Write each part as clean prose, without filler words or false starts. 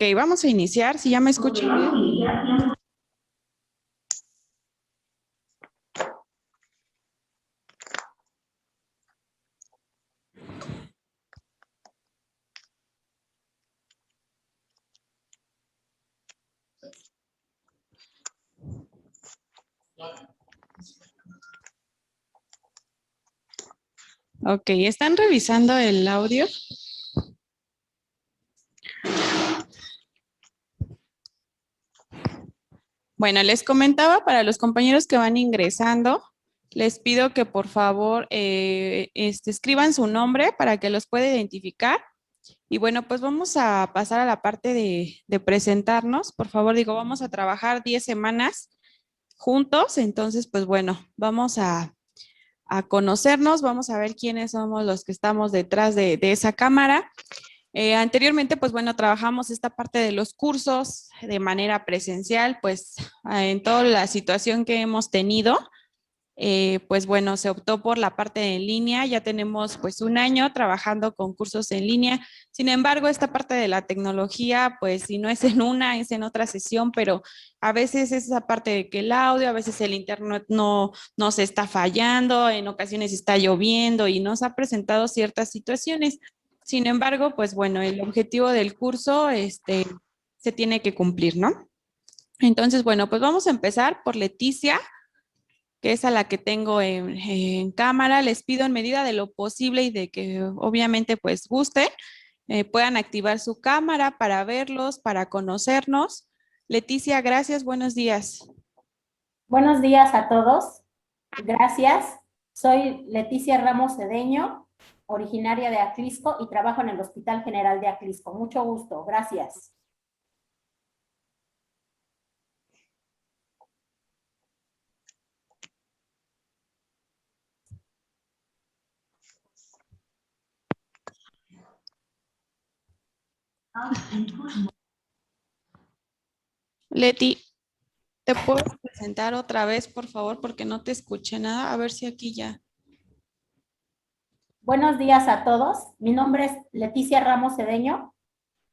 Ok, vamos a iniciar. Si ya me escuchan bien. Ok, ¿están revisando el audio? Bueno, les comentaba para los compañeros que van ingresando, les pido que por favor escriban su nombre para que los pueda identificar. Y bueno, pues vamos a pasar a la parte de presentarnos. Por favor, digo, vamos a trabajar 10 semanas juntos. Entonces, pues bueno, vamos a conocernos, vamos a ver quiénes somos los que estamos detrás de esa cámara. Anteriormente, pues bueno, trabajamos esta parte de los cursos de manera presencial, pues en toda la situación que hemos tenido, pues bueno, se optó por la parte en línea. Ya tenemos pues un año trabajando con cursos en línea. Sin embargo, esta parte de la tecnología, pues si no es en una, es en otra sesión, pero a veces es esa parte de que el audio, a veces el internet no se está fallando, en ocasiones está lloviendo y nos ha presentado ciertas situaciones. Sin embargo, pues bueno, el objetivo del curso, se tiene que cumplir, ¿no? Entonces, bueno, pues vamos a empezar por Leticia, que es a la que tengo en cámara. Les pido en medida de lo posible y de que obviamente pues guste, puedan activar su cámara para verlos, para conocernos. Leticia, gracias, buenos días. Buenos días a todos. Gracias. Soy Leticia Ramos Cedeño, originaria de Aclisco y trabajo en el Hospital General de Aclisco. Mucho gusto. Gracias. Leti, ¿te puedes presentar otra vez, por favor? Porque no te escuché nada. A ver si aquí ya. Buenos días a todos. Mi nombre es Leticia Ramos Cedeño.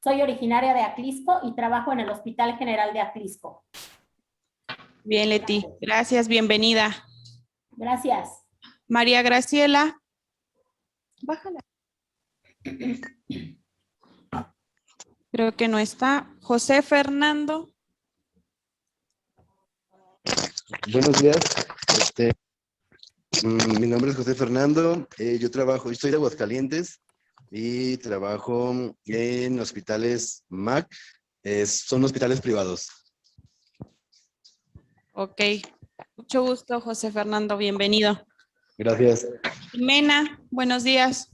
Soy originaria de Aclisco y trabajo en el Hospital General de Aclisco. Bien, Leti, gracias, bienvenida. Gracias. María Graciela. Bájala. Creo que no está. José Fernando. Buenos días, mi nombre es José Fernando, soy de Aguascalientes y trabajo en hospitales MAC, son hospitales privados. Ok, mucho gusto, José Fernando, bienvenido. Gracias. Jimena, buenos días.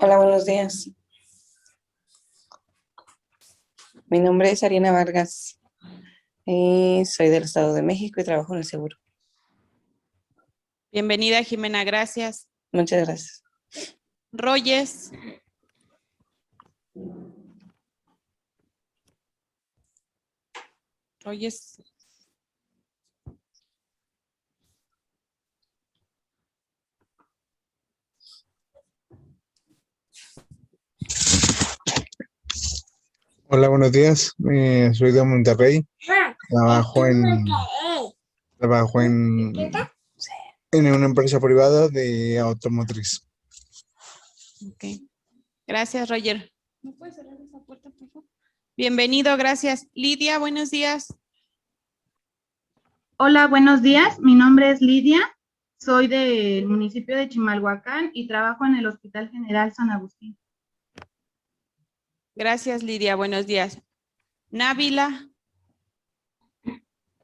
Hola, buenos días. Mi nombre es Ariana Vargas y soy del Estado de México y trabajo en el seguro. Bienvenida, Jimena, gracias. Muchas gracias. Royes. Royes. Hola, buenos días. Soy de Monterrey. Trabajo en una empresa privada de automotriz. Ok. Gracias, Roger. ¿Me puedes cerrar esa puerta, por favor? Bienvenido, gracias. Lidia, buenos días. Hola, buenos días. Mi nombre es Lidia. Soy del municipio de Chimalhuacán y trabajo en el Hospital General San Agustín. Gracias, Lidia, buenos días. Návila.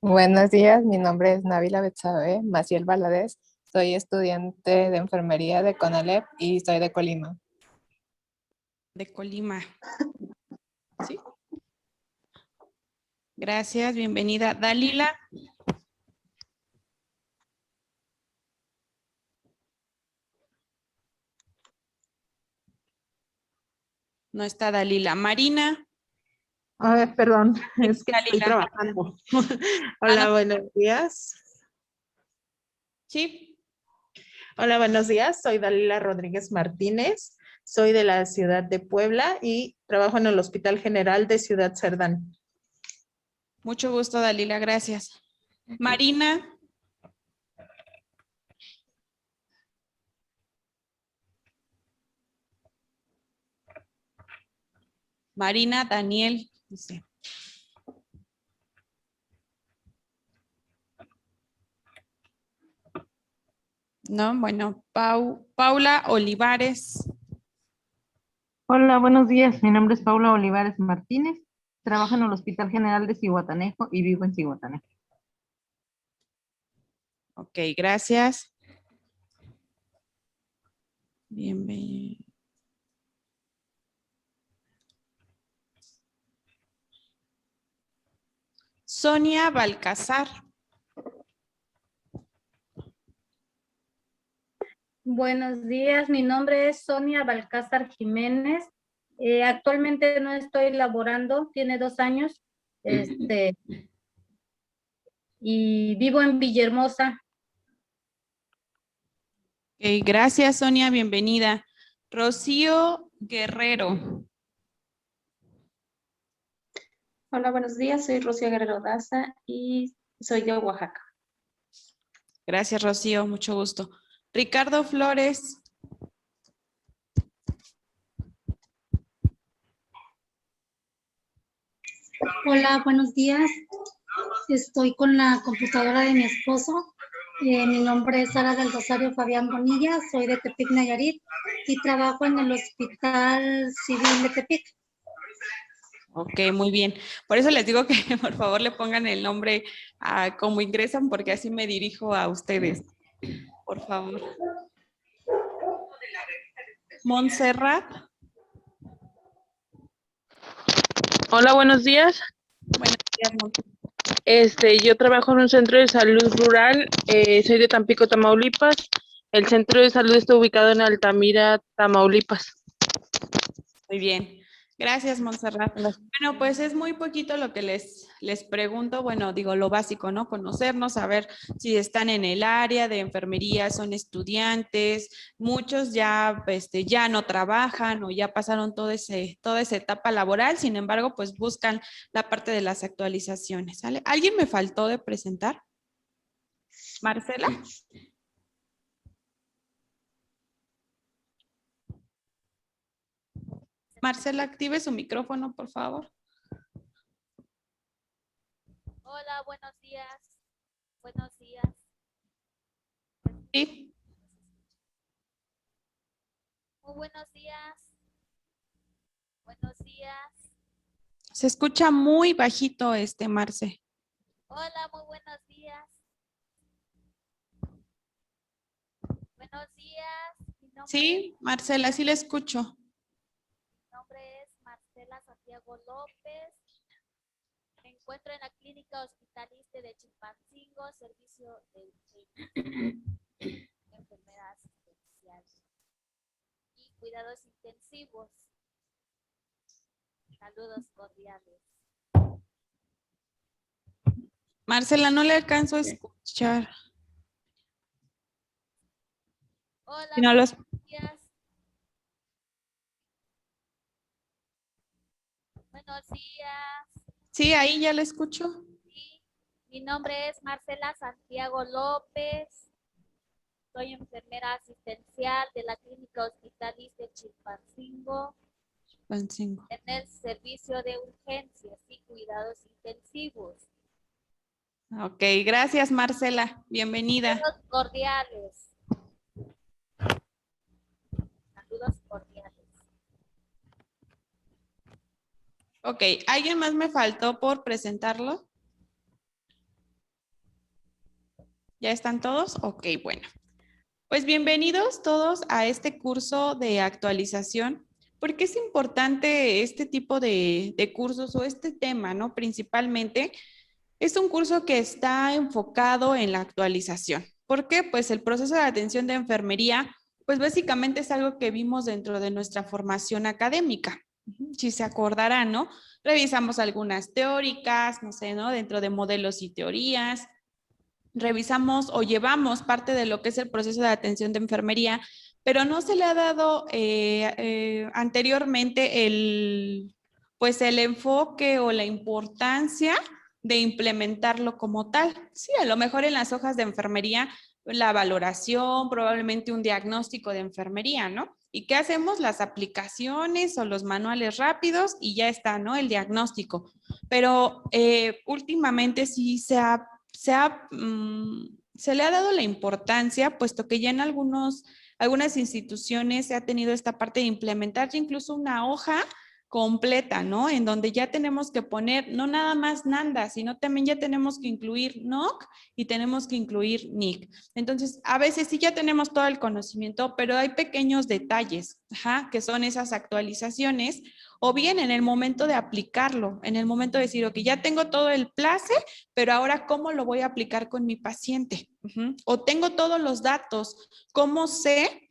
Buenos días, mi nombre es Návila Betsabe Maciel Valadez. Soy estudiante de enfermería de CONALEP y soy de Colima. De Colima. ¿Sí? Gracias, bienvenida. Dalila. No está Dalila. Marina. Perdón, es que estoy Dalila. trabajando. Hola, buenos días. Sí. Hola, buenos días. Soy Dalila Rodríguez Martínez. soy de la ciudad de Puebla y trabajo en el Hospital General de Ciudad Cerdán. Mucho gusto, Dalila, gracias. Marina. Marina Daniel, dice. No, bueno, Paula Olivares. Hola, buenos días. Mi nombre es Paula Olivares Martínez. Trabajo en el Hospital General de Zihuatanejo y vivo en Zihuatanejo. Ok, gracias. Bienvenido. Sonia Balcazar. Buenos días, mi nombre es Sonia Balcázar Jiménez. Actualmente no estoy laborando, tiene 2 años, y vivo en Villahermosa. Ok, gracias, Sonia, bienvenida. Rocío Guerrero. Hola, buenos días. Soy Rocío Guerrero Daza y soy de Oaxaca. Gracias, Rocío, mucho gusto. Ricardo Flores. Hola, buenos días. Estoy con la computadora de mi esposo. Mi nombre es Sara del Rosario Fabián Bonilla, soy de Tepic, Nayarit, y trabajo en el Hospital Civil de Tepic. Ok, muy bien. Por eso les digo que por favor le pongan el nombre a cómo ingresan, porque así me dirijo a ustedes. Por favor. Montserrat. Hola, buenos días. Buenos días, Montserrat. Yo trabajo en un centro de salud rural, soy de Tampico, Tamaulipas. El centro de salud está ubicado en Altamira, Tamaulipas. Muy bien. Gracias, Montserrat. Bueno, pues es muy poquito lo que les pregunto. Bueno, digo lo básico, ¿no? Conocernos, saber si están en el área de enfermería, son estudiantes. Muchos ya, ya no trabajan o ya pasaron toda esa etapa laboral. Sin embargo, pues buscan la parte de las actualizaciones, ¿sale? ¿Alguien me faltó de presentar? ¿Marcela? Marcela, active su micrófono, por favor. Hola, buenos días. Buenos días. Sí. Muy buenos días. Buenos días. Se escucha muy bajito, Marce. Hola, muy buenos días. Buenos días. Sí, Marcela, sí la escucho. Mi nombre es Marcela Santiago López. Me encuentro en la Clínica Hospitalista de Chilpancingo, servicio de enfermera asistencial y cuidados intensivos. Saludos cordiales. Marcela, no le alcanzo a escuchar. Hola, Si no buenos días. Buenos días. Sí, ahí ya la escucho. Sí, mi nombre es Marcela Santiago López. Soy enfermera asistencial de la Clínica Hospitalista de Chilpancingo. En el servicio de urgencias y cuidados intensivos. Ok, gracias, Marcela. Bienvenida. Saludos cordiales. Saludos cordiales. Ok, ¿alguien más me faltó por presentarlo? ¿Ya están todos? Ok, bueno. Pues bienvenidos todos a este curso de actualización. ¿Por qué es importante este tipo de cursos o este tema, ¿no? Principalmente, es un curso que está enfocado en la actualización. ¿Por qué? Pues el proceso de atención de enfermería, pues básicamente es algo que vimos dentro de nuestra formación académica. Si se acordarán, ¿no? Revisamos algunas teóricas, no sé, ¿no? Dentro de modelos y teorías. Revisamos o llevamos parte de lo que es el proceso de atención de enfermería pero no se le ha dado anteriormente pues el enfoque o la importancia de implementarlo como tal. Sí, a lo mejor en las hojas de enfermería, la valoración, probablemente un diagnóstico de enfermería, ¿no? ¿Y qué hacemos? Las aplicaciones o los manuales rápidos y ya está, ¿no? El diagnóstico. Pero últimamente sí se le ha dado la importancia, puesto que ya en algunas instituciones se ha tenido esta parte de implementar ya incluso una hoja completa, ¿no? En donde ya tenemos que poner no nada más NANDA, sino también ya tenemos que incluir NOC y tenemos que incluir NIC. Entonces, a veces sí ya tenemos todo el conocimiento, pero hay pequeños detalles, que son esas actualizaciones, o bien en el momento de aplicarlo, en el momento de decir, ok, ya tengo todo el place, pero ahora ¿cómo lo voy a aplicar con mi paciente? O tengo todos los datos, ¿cómo sé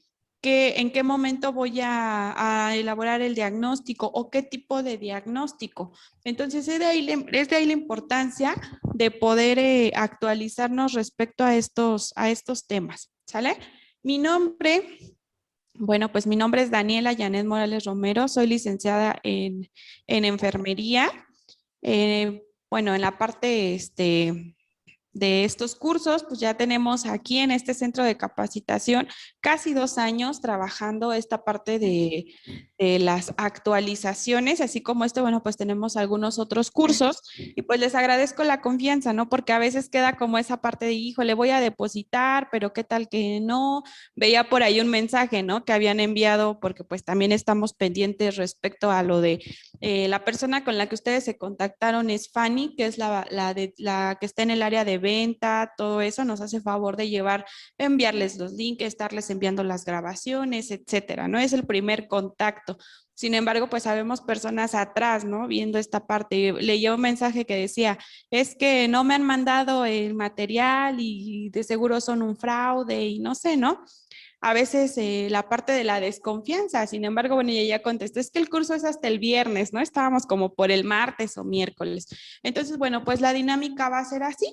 en qué momento voy a elaborar el diagnóstico o qué tipo de diagnóstico? Entonces, es de ahí la importancia de poder actualizarnos respecto a estos temas, ¿sale? Mi nombre es Daniela Janet Morales Romero, soy licenciada en enfermería. En la parte de estos cursos, pues ya tenemos aquí en este centro de capacitación casi 2 años trabajando esta parte de las actualizaciones, así como pues tenemos algunos otros cursos y pues les agradezco la confianza, ¿no? Porque a veces queda como esa parte de, híjole, voy a depositar, pero qué tal que no. Veía por ahí un mensaje, ¿no? Que habían enviado, porque pues también estamos pendientes respecto a lo de la persona con la que ustedes se contactaron es Fanny, que es la que está en el área de venta, todo eso, nos hace favor de enviarles los links, estarles enviando las grabaciones, etcétera, ¿no? Es el primer contacto. Sin embargo, pues sabemos personas atrás, ¿no? Viendo esta parte. Leía un mensaje que decía, es que no me han mandado el material y de seguro son un fraude y no sé, ¿no? A veces la parte de la desconfianza. Sin embargo, ella ya contestó, es que el curso es hasta el viernes, ¿no? Estábamos como por el martes o miércoles. Entonces, pues la dinámica va a ser así.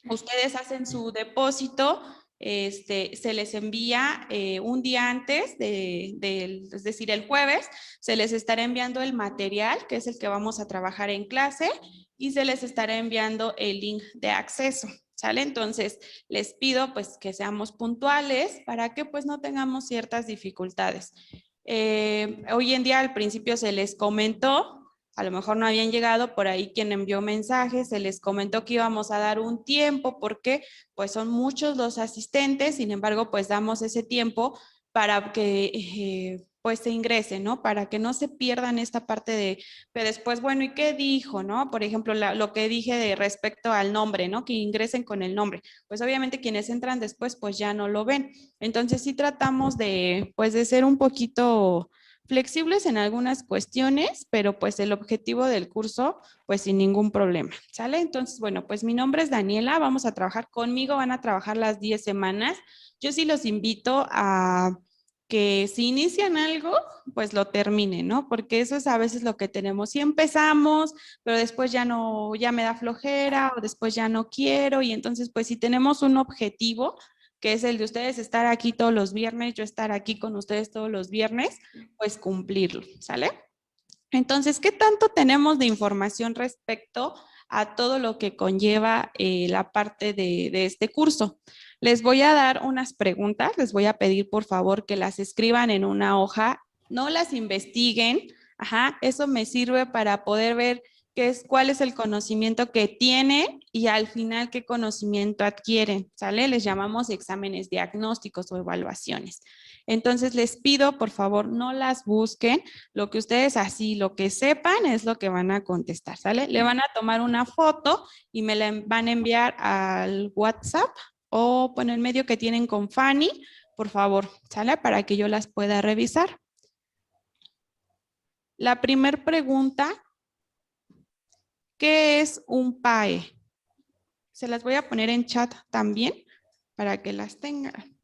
Ustedes hacen su depósito, se les envía un día antes, es decir, el jueves, se les estará enviando el material, que es el que vamos a trabajar en clase, y se les estará enviando el link de acceso, ¿sale? Entonces, les pido pues que seamos puntuales para que pues no tengamos ciertas dificultades. Hoy en día al principio se les comentó, a lo mejor no habían llegado, por ahí quien envió mensajes, se les comentó que íbamos a dar un tiempo porque pues son muchos los asistentes, sin embargo pues damos ese tiempo para que pues se ingresen, ¿no? Para que no se pierdan esta parte de después, bueno, ¿y qué dijo, no? Por ejemplo, lo que dije de respecto al nombre, ¿no? Que ingresen con el nombre. Pues obviamente quienes entran después pues ya no lo ven. Entonces sí tratamos de ser un poquito flexibles en algunas cuestiones, pero pues el objetivo del curso, pues sin ningún problema, ¿sale? Entonces, pues mi nombre es Daniela, vamos a trabajar conmigo, van a trabajar las 10 semanas. Yo sí los invito a que si inician algo, pues lo terminen, ¿no? Porque eso es a veces lo que tenemos. Si empezamos, pero después ya me da flojera o después ya no quiero y entonces pues si tenemos un objetivo, que es el de ustedes estar aquí todos los viernes, yo estar aquí con ustedes todos los viernes, pues cumplirlo, ¿sale? Entonces, ¿qué tanto tenemos de información respecto a todo lo que conlleva la parte de este curso? Les voy a dar unas preguntas, les voy a pedir por favor que las escriban en una hoja, no las investiguen, eso me sirve para poder ver cuál es el conocimiento que tienen y al final qué conocimiento adquieren, ¿sale? Les llamamos exámenes diagnósticos o evaluaciones. Entonces les pido, por favor, no las busquen, lo que ustedes lo que sepan es lo que van a contestar, ¿sale? Le van a tomar una foto y me la van a enviar al WhatsApp o por el medio que tienen con Fanny, por favor, ¿sale? Para que yo las pueda revisar. La primera pregunta, ¿qué es un PAE? Se las voy a poner en chat también para que las tengan.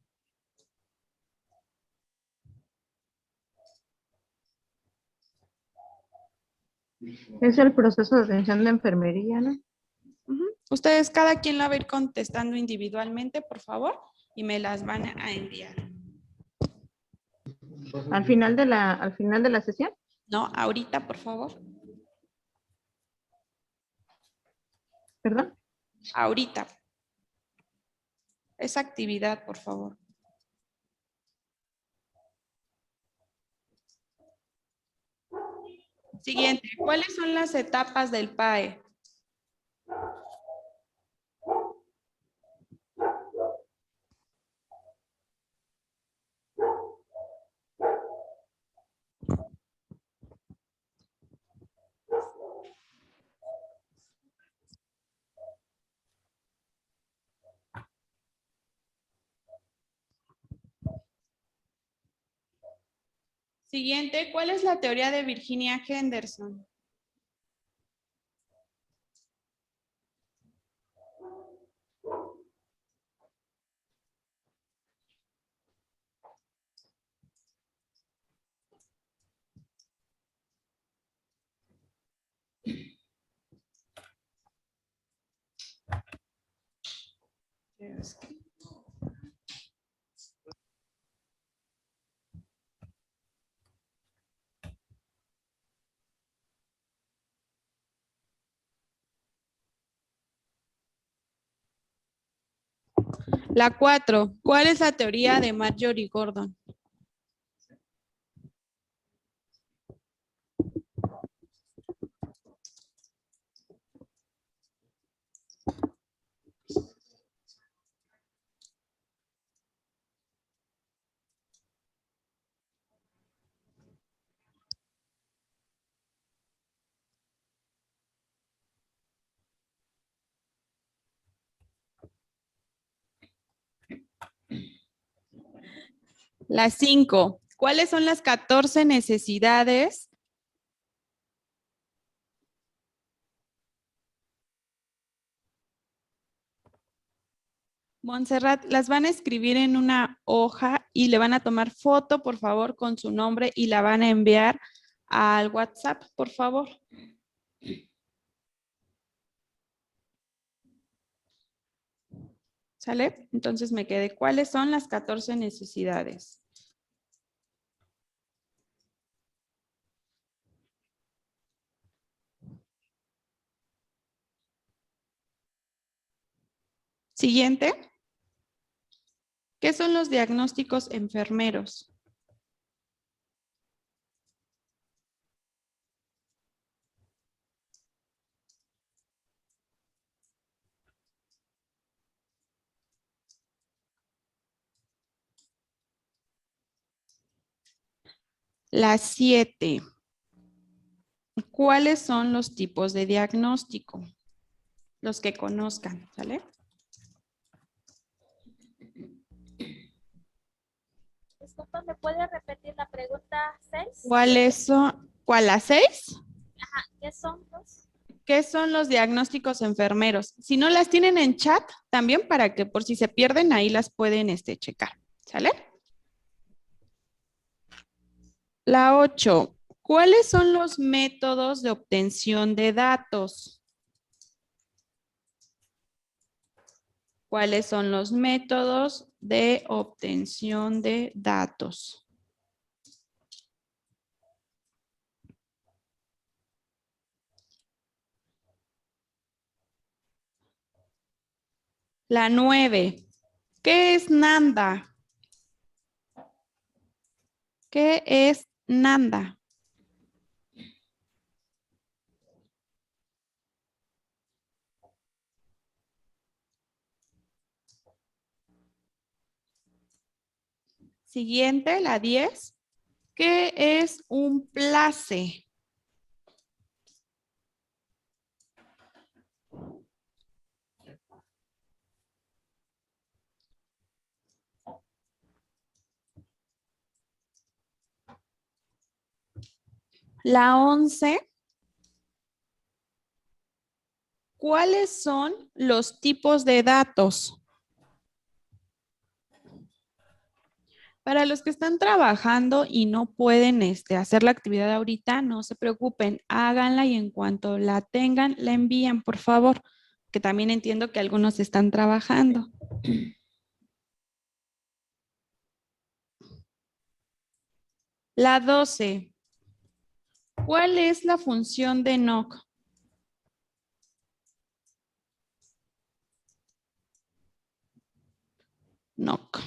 Es el proceso de atención de enfermería, ¿no? Ustedes, cada quien la va a ir contestando individualmente, por favor, y me las van a enviar. Al final de la sesión. No, ahorita, por favor. ¿Perdón? Ahorita. Esa actividad, por favor. Siguiente. ¿Cuáles son las etapas del PAE? Siguiente, ¿cuál es la teoría de Virginia Henderson? La 4. ¿Cuál es la teoría de Marjorie Gordon? La 5. ¿Cuáles son las 14 necesidades? Montserrat, las van a escribir en una hoja y le van a tomar foto, por favor, con su nombre y la van a enviar al WhatsApp, por favor. ¿Sale? Entonces me quedé. ¿Cuáles son las 14 necesidades? Siguiente. ¿Qué son los diagnósticos enfermeros? La 7. ¿Cuáles son los tipos de diagnóstico? Los que conozcan, ¿sale? Disculpa, ¿me puede repetir la pregunta 6? ¿Cuáles son? ¿Cuál, la 6? Ajá, ¿qué son los? ¿Qué son los diagnósticos enfermeros? Si no las tienen en chat, también para que por si se pierden, ahí las pueden checar, ¿sale? La 8. ¿Cuáles son los métodos de obtención de datos? ¿Cuáles son los métodos de obtención de datos? La 9. ¿Qué es Nanda? ¿Qué es Nanda? Siguiente, la 10. ¿Qué es un place? La 11. ¿Cuáles son los tipos de datos? Para los que están trabajando y no pueden hacer la actividad ahorita, no se preocupen, háganla y en cuanto la tengan, la envían, por favor, que también entiendo que algunos están trabajando. La 12. ¿Cuál es la función de knock? Knock.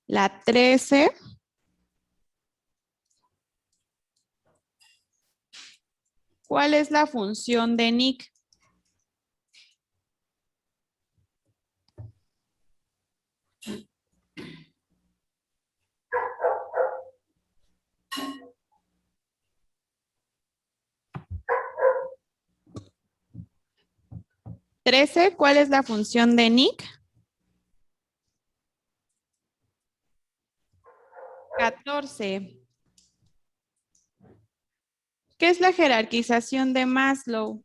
La 13. ¿Cuál es la función de Nick? ¿13? ¿Cuál es la función de Nick? 14. ¿Qué es la jerarquización de Maslow?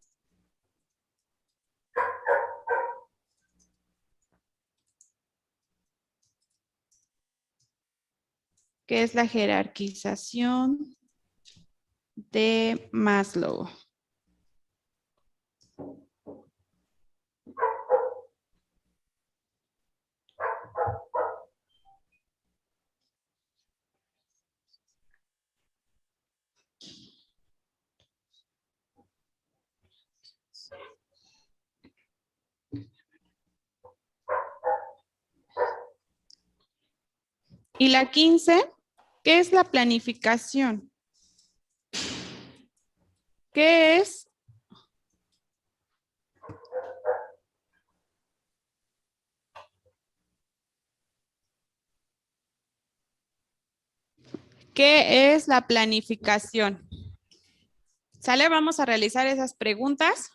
¿Qué es la jerarquización de Maslow? Y la 15, ¿qué es la planificación? ¿Qué es? ¿Qué es la planificación? ¿Sale? Vamos a realizar esas preguntas.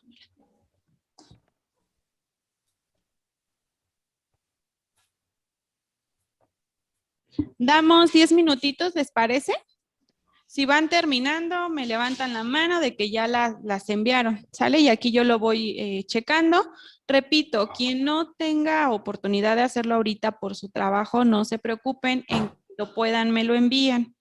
Damos 10 minutitos, ¿les parece? Si van terminando, me levantan la mano de que ya las enviaron, ¿sale? Y aquí yo lo voy checando. Repito, quien no tenga oportunidad de hacerlo ahorita por su trabajo, no se preocupen, en cuanto puedan me lo envían.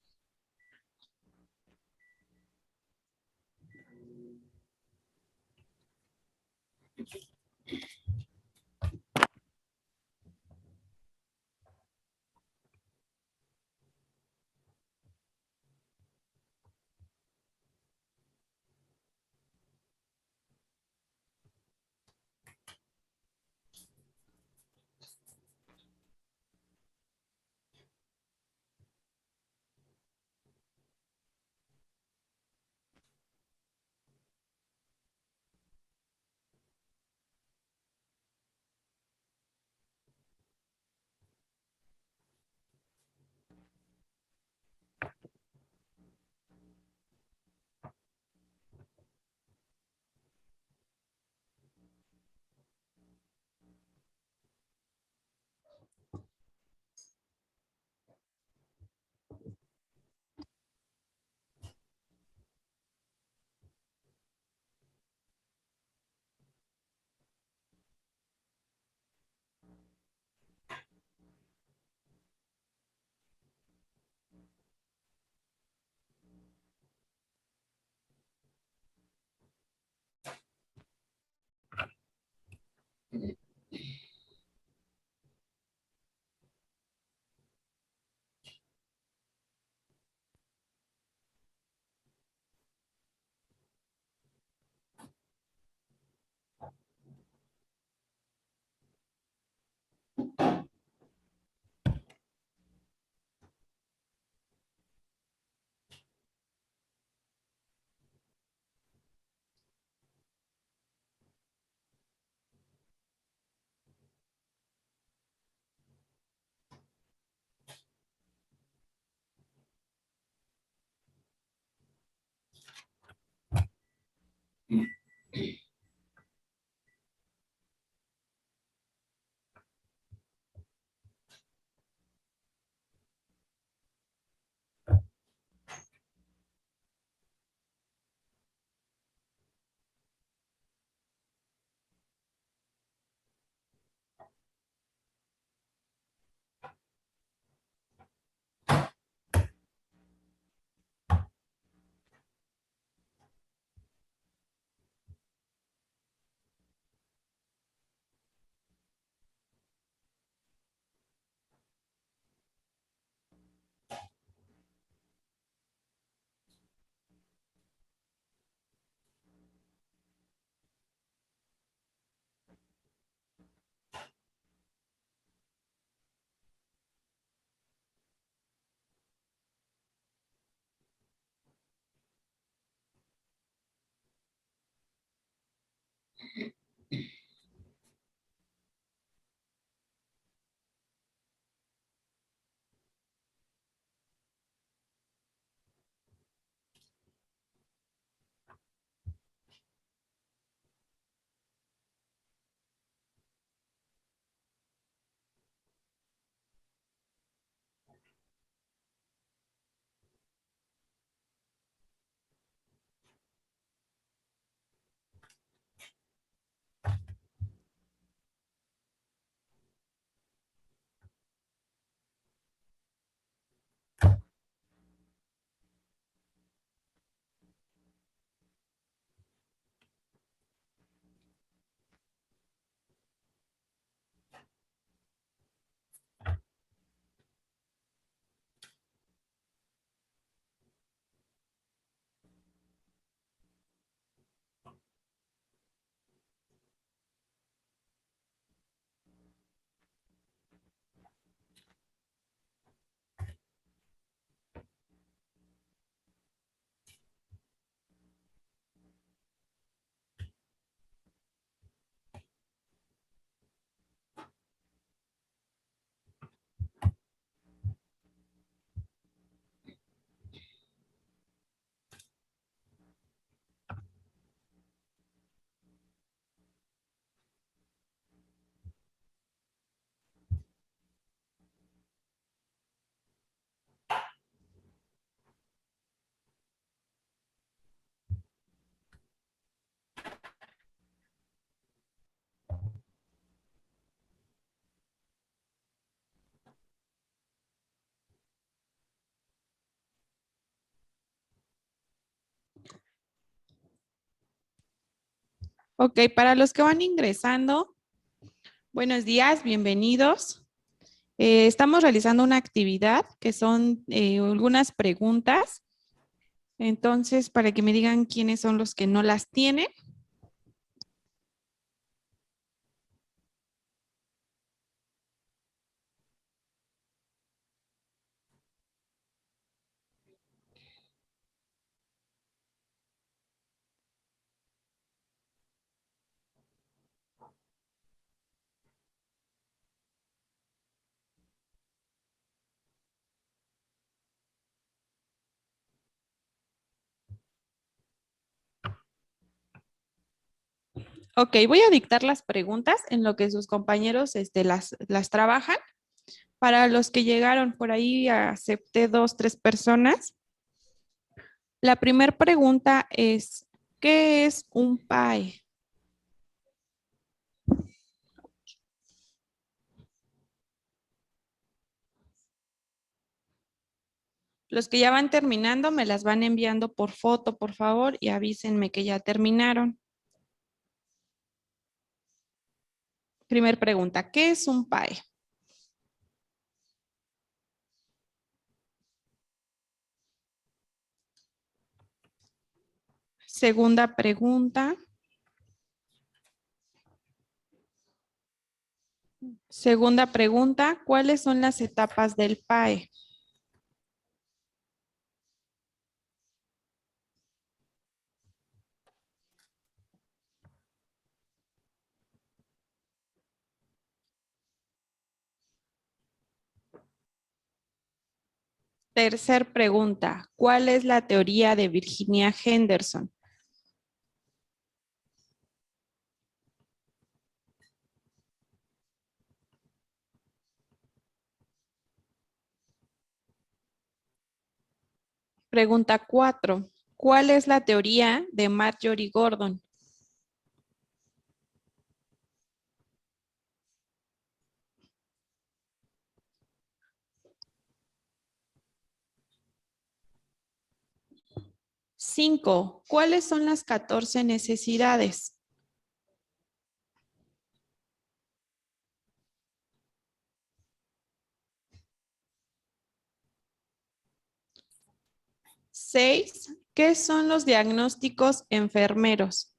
Ok, para los que van ingresando, buenos días, bienvenidos. Estamos realizando una actividad que son algunas preguntas. Entonces, para que me digan quiénes son los que no las tienen. Ok, voy a dictar las preguntas en lo que sus compañeros las trabajan. Para los que llegaron por ahí, acepté 2, 3 personas. La primera pregunta es, ¿qué es un PAE? Los que ya van terminando me las van enviando por foto, por favor, y avísenme que ya terminaron. Primer pregunta, ¿qué es un PAE? Segunda pregunta. Segunda pregunta, ¿cuáles son las etapas del PAE? Tercer pregunta, ¿cuál es la teoría de Virginia Henderson? Pregunta 4, ¿cuál es la teoría de Marjorie Gordon? Cinco, ¿cuáles son las 14 necesidades? Seis, ¿qué son los diagnósticos enfermeros?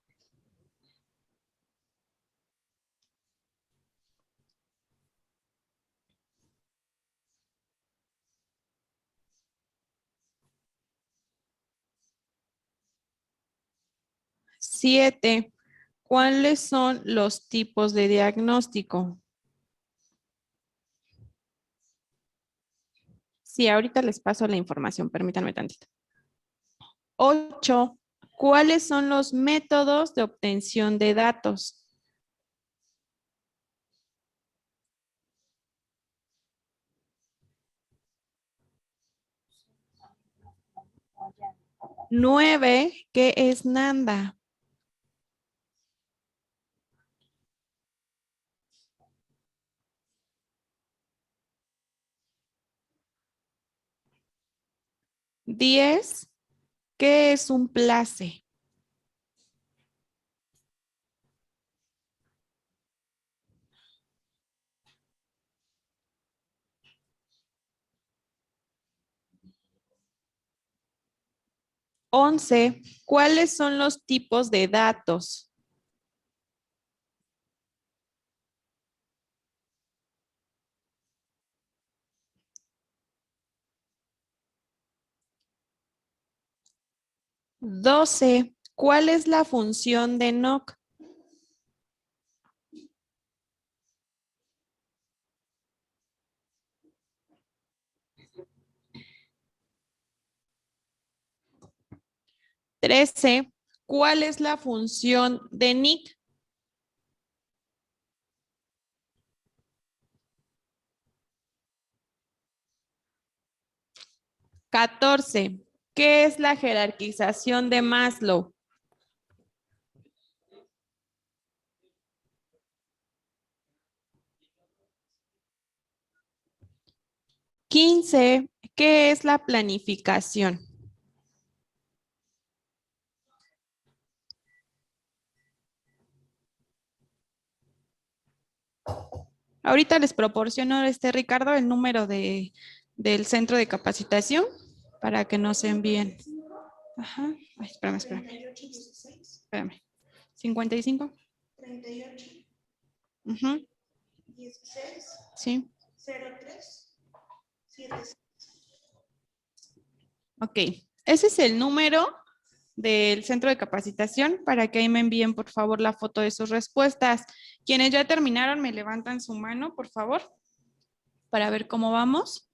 Siete, ¿cuáles son los tipos de diagnóstico? Sí, ahorita les paso la información, permítanme tantito. 8, ¿cuáles son los métodos de obtención de datos? 9, ¿qué es Nanda? 10, ¿qué es un place? 11, ¿cuáles son los tipos de datos? 12, ¿cuál es la función de NOC? 13, ¿cuál es la función de NIC? 14, ¿qué es la jerarquización de Maslow? 15, ¿qué es la planificación? Ahorita les proporciono, Ricardo, el número del centro de capacitación para que nos envíen. Ajá. Ay, espérame. Espérame. 55. 38. Ujú. 16. Sí. 03. 76. Ok. Ese es el número del centro de capacitación para que ahí me envíen, por favor, la foto de sus respuestas. Quienes ya terminaron, me levantan su mano, por favor, para ver cómo vamos.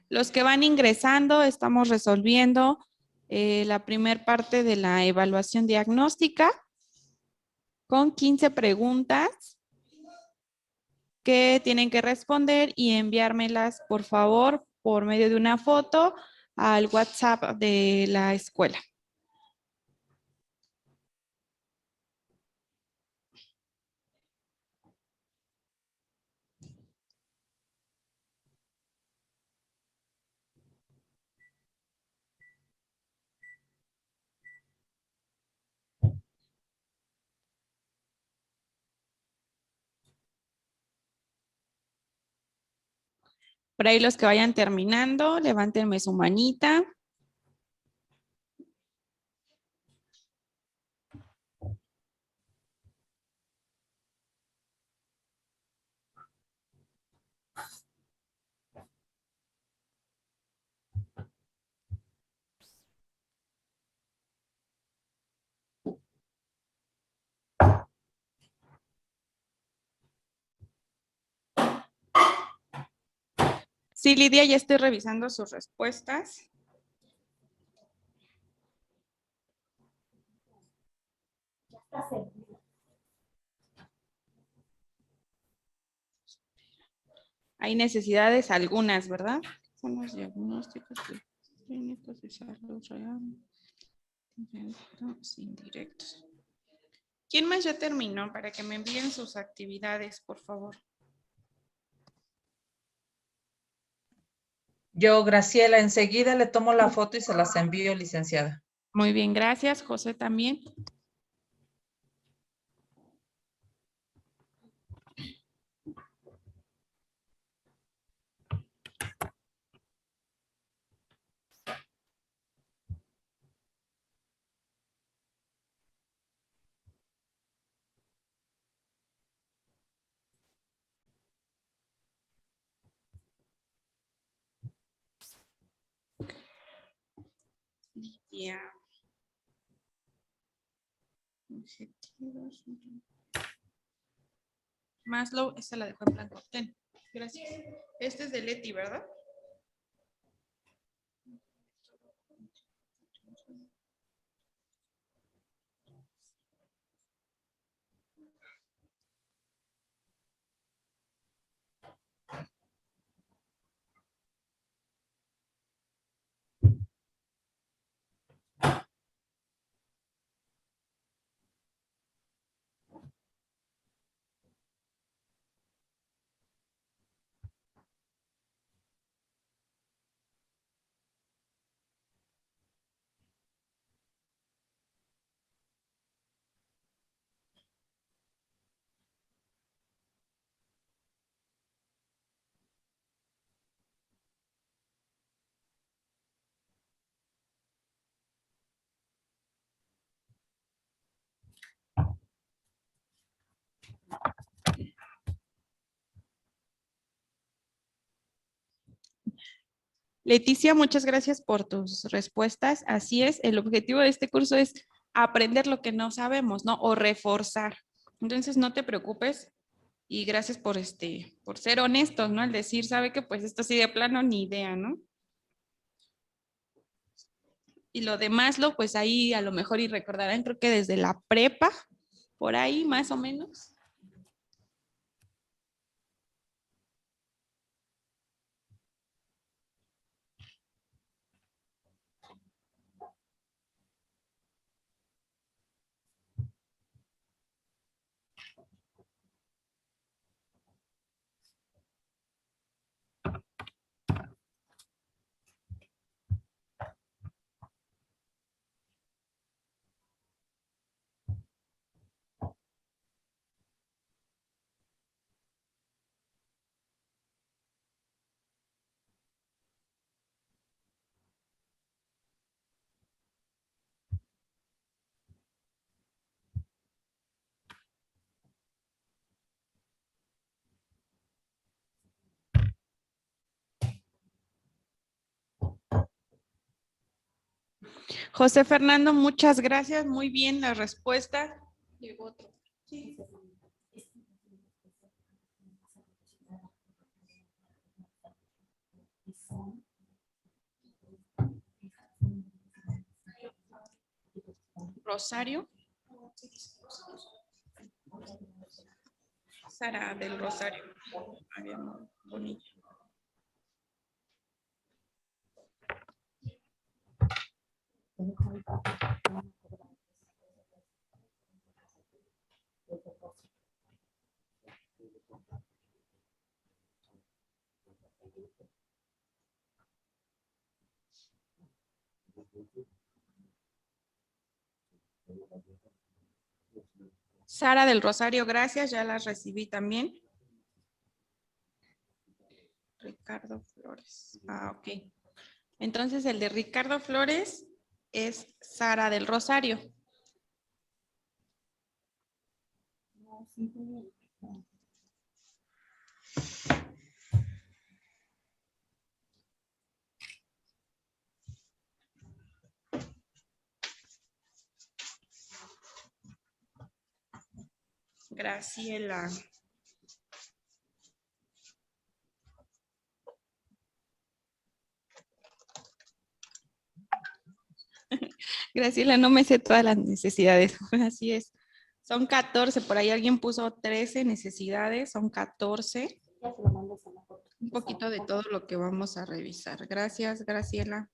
Los que van ingresando, estamos resolviendo la primer parte de la evaluación diagnóstica con 15 preguntas que tienen que responder y enviármelas, por favor, por medio de una foto al WhatsApp de la escuela. Por ahí los que vayan terminando, levántenme su manita. Sí, Lidia, ya estoy revisando sus respuestas. Hay necesidades algunas, ¿verdad? Son los diagnósticos clínicos de salud real. Directos, indirectos. ¿Quién más ya terminó? Para que me envíen sus actividades, por favor. Yo, Graciela, enseguida le tomo la foto y se las envío, licenciada. Muy bien, gracias. José también. Lidia. Objetivos. Maslow, esta la dejó en blanco. Ten, gracias. Este es de Leti, ¿verdad? Leticia, muchas gracias por tus respuestas. Así es, el objetivo de este curso es aprender lo que no sabemos, ¿no? O reforzar. Entonces, no te preocupes y gracias por ser honestos, ¿no? Al decir, sabe que pues esto sí de plano ni idea, ¿no? Y lo demás, pues ahí a lo mejor y recordarán, creo que desde la prepa, por ahí más o menos. José Fernando, muchas gracias. Muy bien la respuesta. Llegó otro. Sí. Rosario. Sara del Rosario. Bonilla. Sara del Rosario, gracias, ya las recibí también. Ricardo Flores. Ah, ok. Entonces el de Ricardo Flores es Sara del Rosario. Graciela. Graciela, no me sé todas las necesidades. Así es. Son 14, por ahí alguien puso 13 necesidades, son 14. Un poquito de todo lo que vamos a revisar. Gracias, Graciela.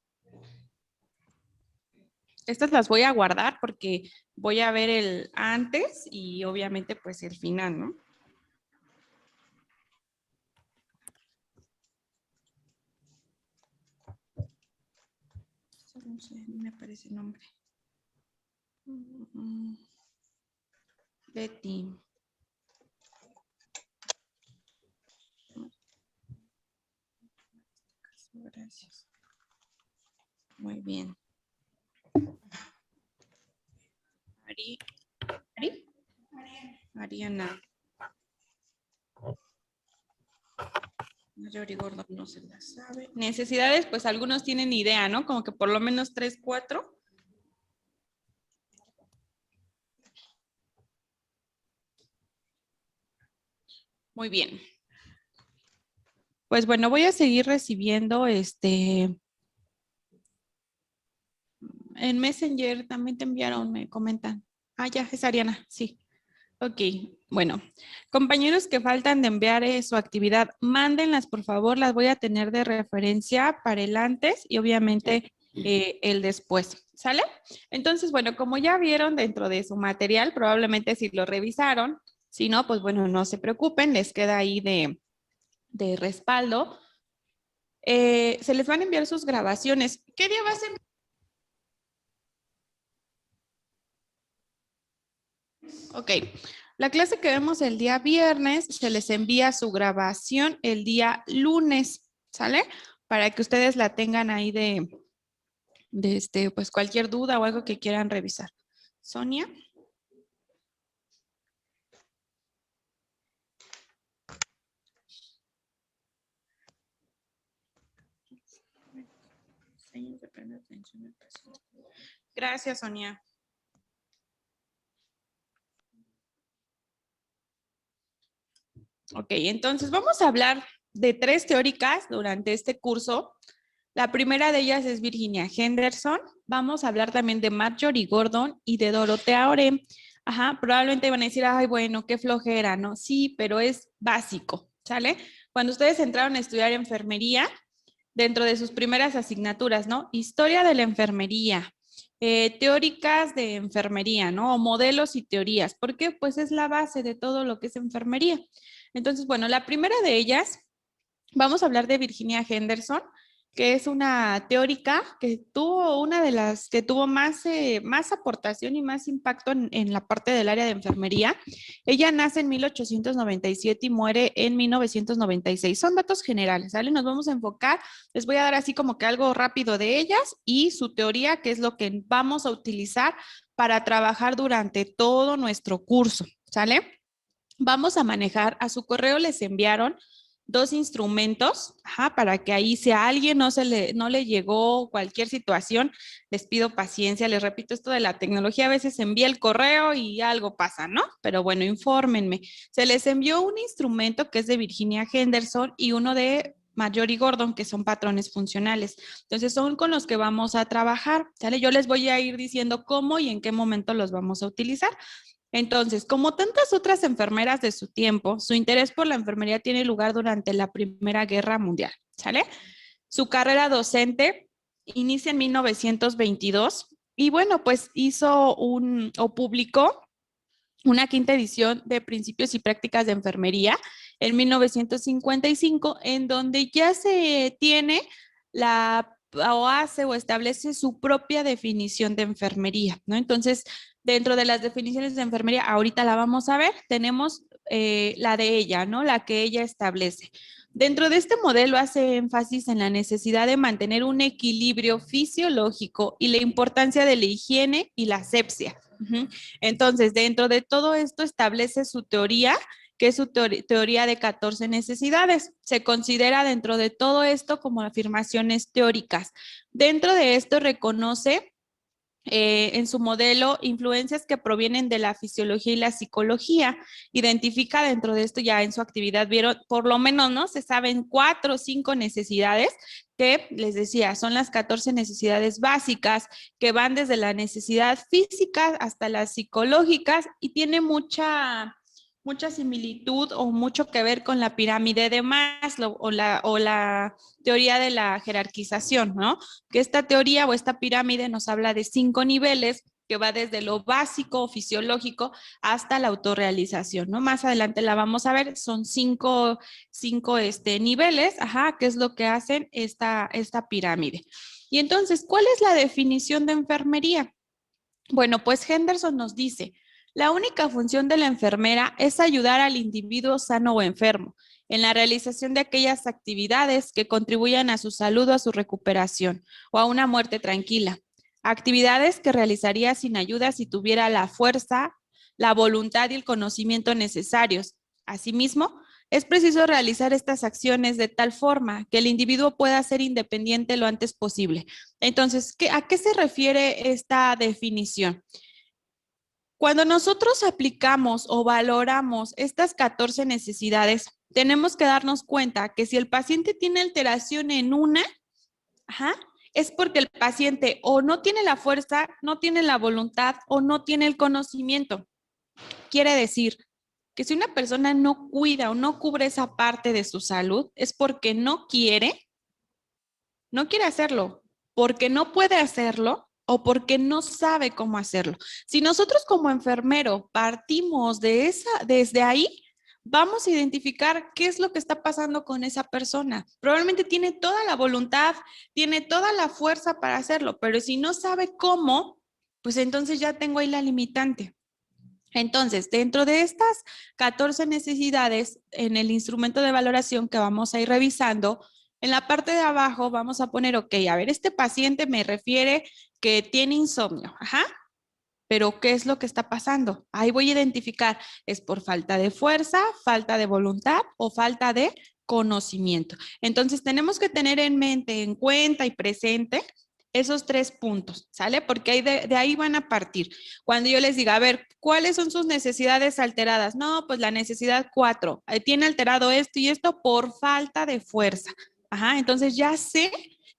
Estas las voy a guardar porque voy a ver el antes y obviamente pues el final, ¿no? No sé, no me aparece el nombre. Betty. Gracias. Muy bien. Ariana. Mayor y gordo no se la sabe. Necesidades, pues algunos tienen idea, ¿no? Como que por lo menos 3, 4. Muy bien. Pues bueno, voy a seguir recibiendo en Messenger también te enviaron, me comentan. Ah, ya, es Ariana, sí. Ok, bueno. Compañeros que faltan de enviar su actividad, mándenlas por favor, las voy a tener de referencia para el antes y obviamente el después, ¿sale? Entonces, bueno, como ya vieron dentro de su material, probablemente si lo revisaron, si no, pues bueno, no se preocupen, les queda ahí de respaldo. Se les van a enviar sus grabaciones. ¿Qué día vas a enviar? Ok, la clase que vemos el día viernes se les envía su grabación el día lunes, ¿sale? Para que ustedes la tengan ahí pues cualquier duda o algo que quieran revisar. Sonia. Gracias, Sonia. Ok, entonces vamos a hablar de 3 teóricas durante este curso. La primera de ellas es Virginia Henderson. Vamos a hablar también de Marjorie Gordon y de Dorothea Orem. Ajá, probablemente van a decir, ay, bueno, qué flojera, ¿no? Sí, pero es básico, ¿sale? Cuando ustedes entraron a estudiar enfermería, dentro de sus primeras asignaturas, ¿no? Historia de la enfermería, teóricas de enfermería, ¿no? O modelos y teorías, porque pues es la base de todo lo que es enfermería. Entonces, bueno, la primera de ellas, vamos a hablar de Virginia Henderson, que es una teórica que tuvo una de las que tuvo más aportación y más impacto en la parte del área de enfermería. Ella nace en 1897 y muere en 1996. Son datos generales, ¿vale? Nos vamos a enfocar, les voy a dar así como que algo rápido de ellas y su teoría, que es lo que vamos a utilizar para trabajar durante todo nuestro curso, ¿sale? Vamos a manejar, a su correo les enviaron 2 instrumentos, ajá, para que ahí si a alguien no le llegó cualquier situación, les pido paciencia. Les repito, esto de la tecnología a veces envía el correo y algo pasa, ¿no? Pero bueno, infórmenme. Se les envió un instrumento que es de Virginia Henderson y uno de Marjorie Gordon, que son patrones funcionales. Entonces, son con los que vamos a trabajar, ¿sale? Yo les voy a ir diciendo cómo y en qué momento los vamos a utilizar. Entonces, como tantas otras enfermeras de su tiempo, su interés por la enfermería tiene lugar durante la Primera Guerra Mundial, ¿sale? Su carrera docente inicia en 1922 y bueno, pues publicó una 5ª edición de Principios y Prácticas de Enfermería en 1955, en donde ya se tiene o establece su propia definición de enfermería, ¿no? Entonces, dentro de las definiciones de enfermería, ahorita la vamos a ver, tenemos la de ella, ¿no? La que ella establece. Dentro de este modelo hace énfasis en la necesidad de mantener un equilibrio fisiológico y la importancia de la higiene y la asepsia. Entonces, dentro de todo esto establece su teoría, que es su teoría de 14 necesidades. Se considera dentro de todo esto como afirmaciones teóricas. Dentro de esto reconoce en su modelo influencias que provienen de la fisiología y la psicología. Identifica dentro de esto ya en su actividad, vieron, por lo menos, ¿no? Se saben 4 o 5 necesidades que les decía, son las 14 necesidades básicas que van desde la necesidad física hasta las psicológicas y tiene mucha similitud o mucho que ver con la pirámide de Maslow o la teoría de la jerarquización, ¿no? Que esta teoría o esta pirámide nos habla de 5 niveles que va desde lo básico o fisiológico hasta la autorrealización, ¿no? Más adelante la vamos a ver, son 5 niveles, ajá, que es lo que hacen esta pirámide. Y entonces, ¿cuál es la definición de enfermería? Bueno, pues Henderson nos dice, la única función de la enfermera es ayudar al individuo sano o enfermo en la realización de aquellas actividades que contribuyan a su salud o a su recuperación o a una muerte tranquila. Actividades que realizaría sin ayuda si tuviera la fuerza, la voluntad y el conocimiento necesarios. Asimismo, es preciso realizar estas acciones de tal forma que el individuo pueda ser independiente lo antes posible. Entonces, ¿a qué se refiere esta definición? Cuando nosotros aplicamos o valoramos estas 14 necesidades, tenemos que darnos cuenta que si el paciente tiene alteración en una, es porque el paciente o no tiene la fuerza, no tiene la voluntad o no tiene el conocimiento. Quiere decir que si una persona no cuida o no cubre esa parte de su salud, es porque no quiere hacerlo, porque no puede hacerlo o porque no sabe cómo hacerlo. Si nosotros como enfermero partimos desde ahí, vamos a identificar qué es lo que está pasando con esa persona. Probablemente tiene toda la voluntad, tiene toda la fuerza para hacerlo, pero si no sabe cómo, pues entonces ya tengo ahí la limitante. Entonces, dentro de estas 14 necesidades, en el instrumento de valoración que vamos a ir revisando, en la parte de abajo vamos a poner, ok, a ver, este paciente me refiere que tiene insomnio, pero ¿qué es lo que está pasando? Ahí voy a identificar, ¿es por falta de fuerza, falta de voluntad o falta de conocimiento? Entonces, tenemos que tener en mente, en cuenta y presente esos 3 puntos, ¿sale? Porque de ahí van a partir. Cuando yo les diga, a ver, ¿cuáles son sus necesidades alteradas? No, pues la necesidad 4, tiene alterado esto y esto por falta de fuerza. Entonces ya sé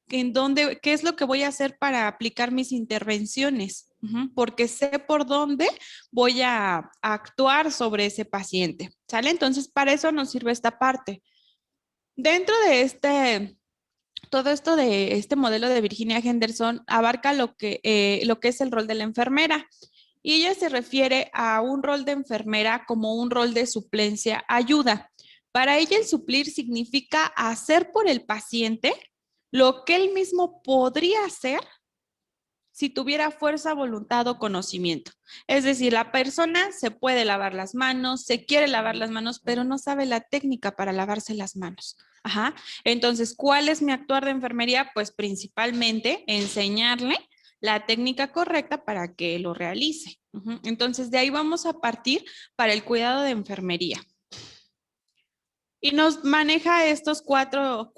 qué es lo que voy a hacer para aplicar mis intervenciones, porque sé por dónde voy a actuar sobre ese paciente, ¿sale? Entonces para eso nos sirve esta parte. Dentro de todo esto de este modelo de Virginia Henderson abarca lo que es el rol de la enfermera. Y ella se refiere a un rol de enfermera como un rol de suplencia, ayuda. Para ella el suplir significa hacer por el paciente lo que él mismo podría hacer si tuviera fuerza, voluntad o conocimiento. Es decir, la persona se puede lavar las manos, se quiere lavar las manos, pero no sabe la técnica para lavarse las manos. Entonces, ¿cuál es mi actuar de enfermería? Pues principalmente enseñarle la técnica correcta para que lo realice. Entonces, de ahí vamos a partir para el cuidado de enfermería. Y nos maneja estos cuatro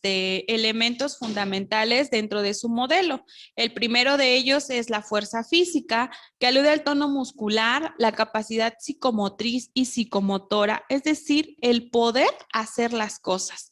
elementos fundamentales dentro de su modelo. El primero de ellos es la fuerza física, que alude al tono muscular, la capacidad psicomotriz y psicomotora, es decir, el poder hacer las cosas.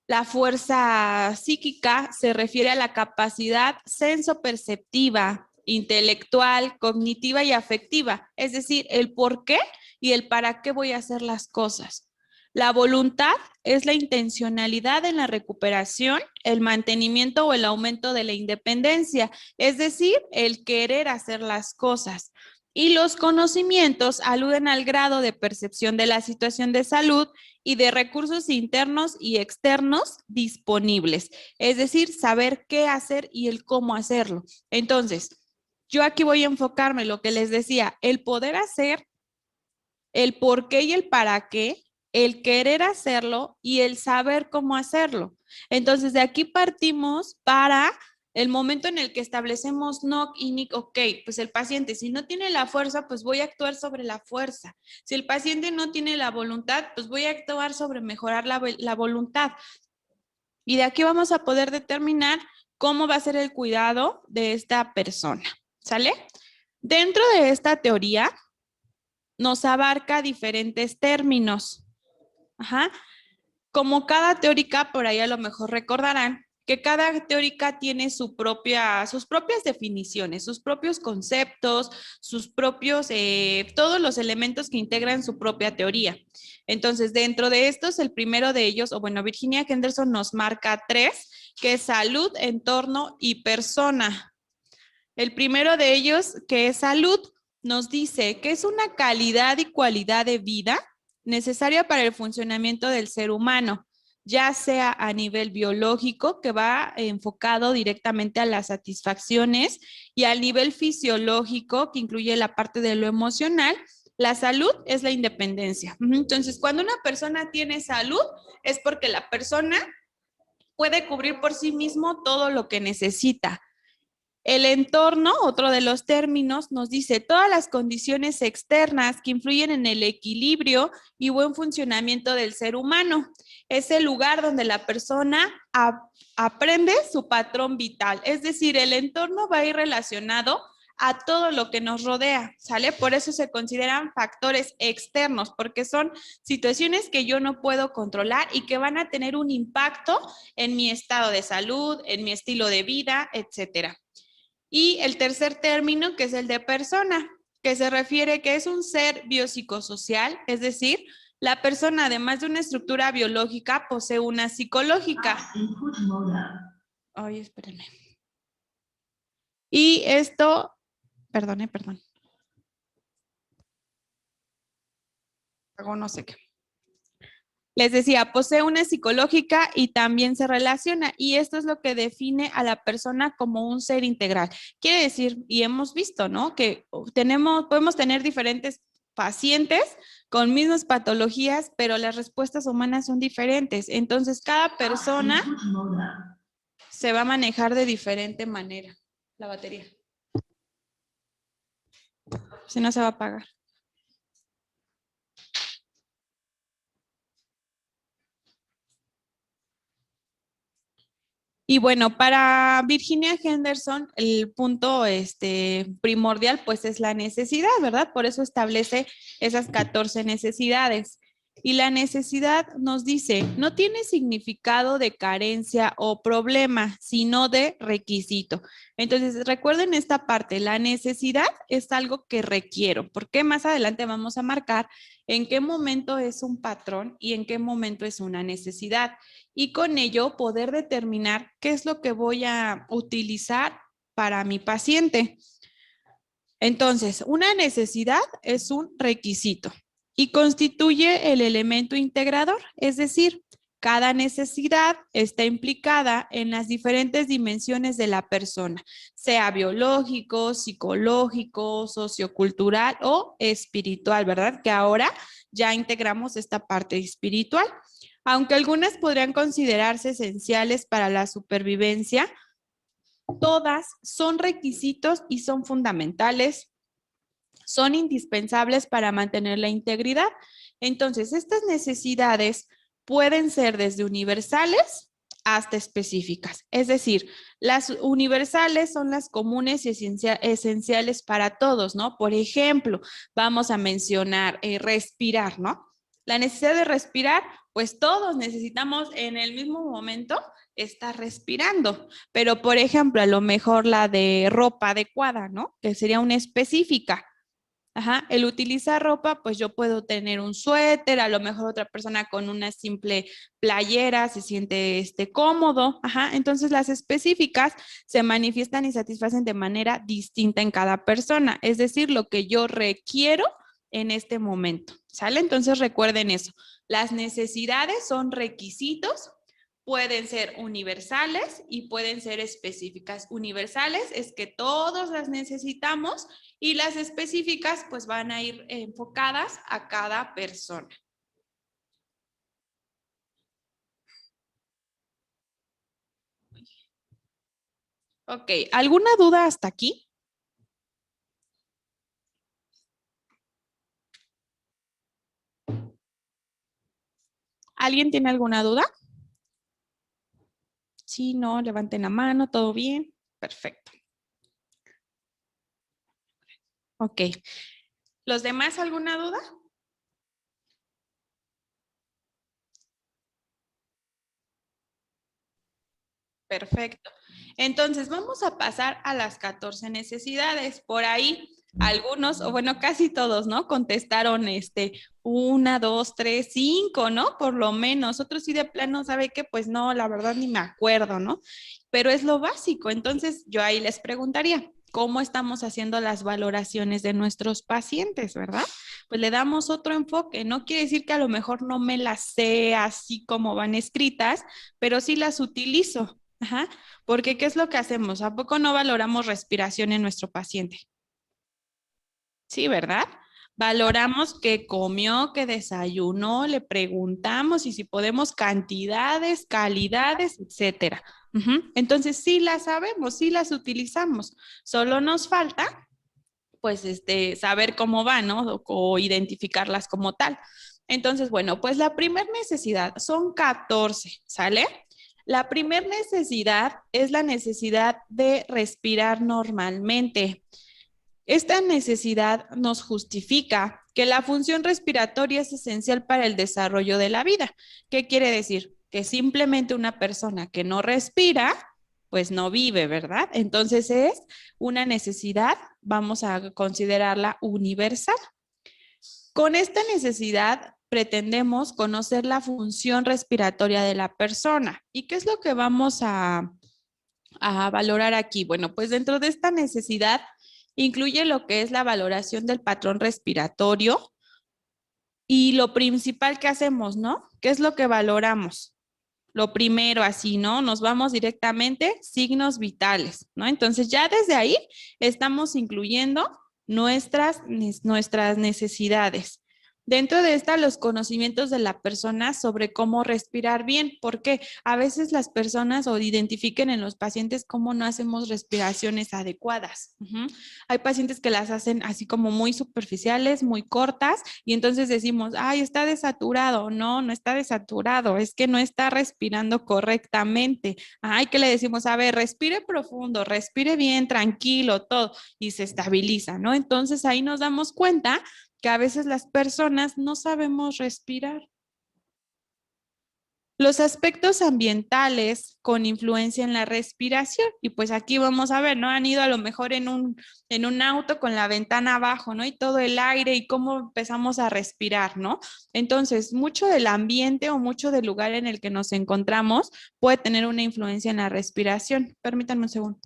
La fuerza psíquica se refiere a la capacidad sensoperceptiva, intelectual, cognitiva y afectiva, es decir, el por qué y el para qué voy a hacer las cosas. La voluntad es la intencionalidad en la recuperación, el mantenimiento o el aumento de la independencia, es decir, el querer hacer las cosas. Y los conocimientos aluden al grado de percepción de la situación de salud y de recursos internos y externos disponibles, es decir, saber qué hacer y el cómo hacerlo. Entonces, yo aquí voy a enfocarme, lo que les decía, el poder hacer, el por qué y el para qué, el querer hacerlo y el saber cómo hacerlo. Entonces, de aquí partimos para el momento en el que establecemos NOC y NIC. Ok, pues el paciente, si no tiene la fuerza, pues voy a actuar sobre la fuerza. Si el paciente no tiene la voluntad, pues voy a actuar sobre mejorar la voluntad. Y de aquí vamos a poder determinar cómo va a ser el cuidado de esta persona. ¿Sale? Dentro de esta teoría, nos abarca diferentes términos. Ajá. Como cada teórica, por ahí a lo mejor recordarán que cada teórica tiene sus propias definiciones, sus propios conceptos, sus propios, todos los elementos que integran su propia teoría. Entonces, dentro de estos, el primero de ellos, o bueno, Virginia Henderson nos marca 3, que es salud, entorno y persona. El primero de ellos, que es salud, nos dice que es una calidad y cualidad de vida necesaria para el funcionamiento del ser humano, ya sea a nivel biológico, que va enfocado directamente a las satisfacciones, y al nivel fisiológico, que incluye la parte de lo emocional. La salud es la independencia. Entonces, cuando una persona tiene salud, es porque la persona puede cubrir por sí mismo todo lo que necesita. El entorno, otro de los términos, nos dice todas las condiciones externas que influyen en el equilibrio y buen funcionamiento del ser humano. Es el lugar donde la persona aprende su patrón vital. Es decir, el entorno va a ir relacionado a todo lo que nos rodea, ¿sale? Por eso se consideran factores externos, porque son situaciones que yo no puedo controlar y que van a tener un impacto en mi estado de salud, en mi estilo de vida, etcétera. Y el tercer término, que es el de persona, que se refiere que es un ser biopsicosocial, es decir, la persona, además de una estructura biológica, posee una psicológica. Ay, espérenme. Y esto, perdón. Hago no sé qué. Les decía, posee una psicológica y también se relaciona, y esto es lo que define a la persona como un ser integral. Quiere decir, y hemos visto, ¿no? Que podemos tener diferentes pacientes con mismas patologías, pero las respuestas humanas son diferentes. Entonces, cada persona se va a manejar de diferente manera. La batería. Si no, se va a apagar. Y bueno, para Virginia Henderson, el punto primordial pues es la necesidad, ¿verdad? Por eso establece esas 14 necesidades. Y la necesidad nos dice, no tiene significado de carencia o problema, sino de requisito. Entonces, recuerden esta parte, la necesidad es algo que requiero, porque más adelante vamos a marcar en qué momento es un patrón y en qué momento es una necesidad. Y con ello poder determinar qué es lo que voy a utilizar para mi paciente. Entonces, una necesidad es un requisito y constituye el elemento integrador, es decir, cada necesidad está implicada en las diferentes dimensiones de la persona, sea biológico, psicológico, sociocultural o espiritual, ¿verdad? Que ahora ya integramos esta parte espiritual. Aunque algunas podrían considerarse esenciales para la supervivencia, todas son requisitos y son fundamentales son indispensables para mantener la integridad. Entonces, estas necesidades pueden ser desde universales hasta específicas. Es decir, las universales son las comunes y esenciales para todos, ¿no? Por ejemplo, vamos a mencionar respirar, ¿no? La necesidad de respirar, pues todos necesitamos en el mismo momento estar respirando. Pero, por ejemplo, a lo mejor la de ropa adecuada, ¿no? Que sería una específica. Ajá, el utilizar ropa, pues yo puedo tener un suéter, a lo mejor otra persona con una simple playera se siente cómodo. Ajá, entonces las específicas se manifiestan y satisfacen de manera distinta en cada persona, es decir, lo que yo requiero en este momento, ¿sale? Entonces recuerden eso, las necesidades son requisitos. Pueden ser universales y pueden ser específicas. Universales es que todos las necesitamos y las específicas pues van a ir enfocadas a cada persona. Ok, ¿alguna duda hasta aquí? ¿Alguien tiene alguna duda? Sí, no, levanten la mano, ¿todo bien? Perfecto. Ok. ¿Los demás alguna duda? Perfecto. Entonces, vamos a pasar a las 14 necesidades. Por ahí, algunos, o bueno, casi todos, ¿no? Contestaron 1, 2, 3, 5, ¿no? Por lo menos. Otros sí de plano, ¿sabe qué? Pues no, la verdad ni me acuerdo, ¿no? Pero es lo básico. Entonces, yo ahí les preguntaría, ¿cómo estamos haciendo las valoraciones de nuestros pacientes, verdad? Pues le damos otro enfoque. No quiere decir que a lo mejor no me las sé así como van escritas, pero sí las utilizo. Ajá, porque ¿qué es lo que hacemos? ¿A poco no valoramos respiración en nuestro paciente? Sí, ¿verdad? Valoramos qué comió, qué desayunó, le preguntamos y si podemos cantidades, calidades, etcétera. Entonces sí las sabemos, sí las utilizamos. Solo nos falta, pues, saber cómo van, ¿no? O identificarlas como tal. Entonces, bueno, pues la primera necesidad son 14, ¿sale? La primera necesidad es la necesidad de respirar normalmente. Esta necesidad nos justifica que la función respiratoria es esencial para el desarrollo de la vida. ¿Qué quiere decir? Que simplemente una persona que no respira, pues no vive, ¿verdad? Entonces es una necesidad, vamos a considerarla universal. Con esta necesidad pretendemos conocer la función respiratoria de la persona. ¿Y qué es lo que vamos a valorar aquí? Bueno, pues dentro de esta necesidad incluye lo que es la valoración del patrón respiratorio y lo principal que hacemos, ¿no? ¿Qué es lo que valoramos? Lo primero, así, ¿no? Nos vamos directamente, signos vitales, ¿no? Entonces ya desde ahí estamos incluyendo nuestras necesidades. Dentro de esta, los conocimientos de la persona sobre cómo respirar bien, porque a veces las personas o identifiquen en los pacientes cómo no hacemos respiraciones adecuadas. Hay pacientes que las hacen así como muy superficiales, muy cortas, y entonces decimos, ay, está desaturado. No, no está desaturado, es que no está respirando correctamente. Ay, que le decimos, a ver, respire profundo, respire bien, tranquilo, todo, y se estabiliza, ¿no? Entonces ahí nos damos cuenta que a veces las personas no sabemos respirar. Los aspectos ambientales con influencia en la respiración, y pues aquí vamos a ver, ¿no? Han ido a lo mejor en un auto con la ventana abajo, ¿no? Y todo el aire y cómo empezamos a respirar, ¿no? Entonces, mucho del ambiente o mucho del lugar en el que nos encontramos puede tener una influencia en la respiración. Permítanme un segundo.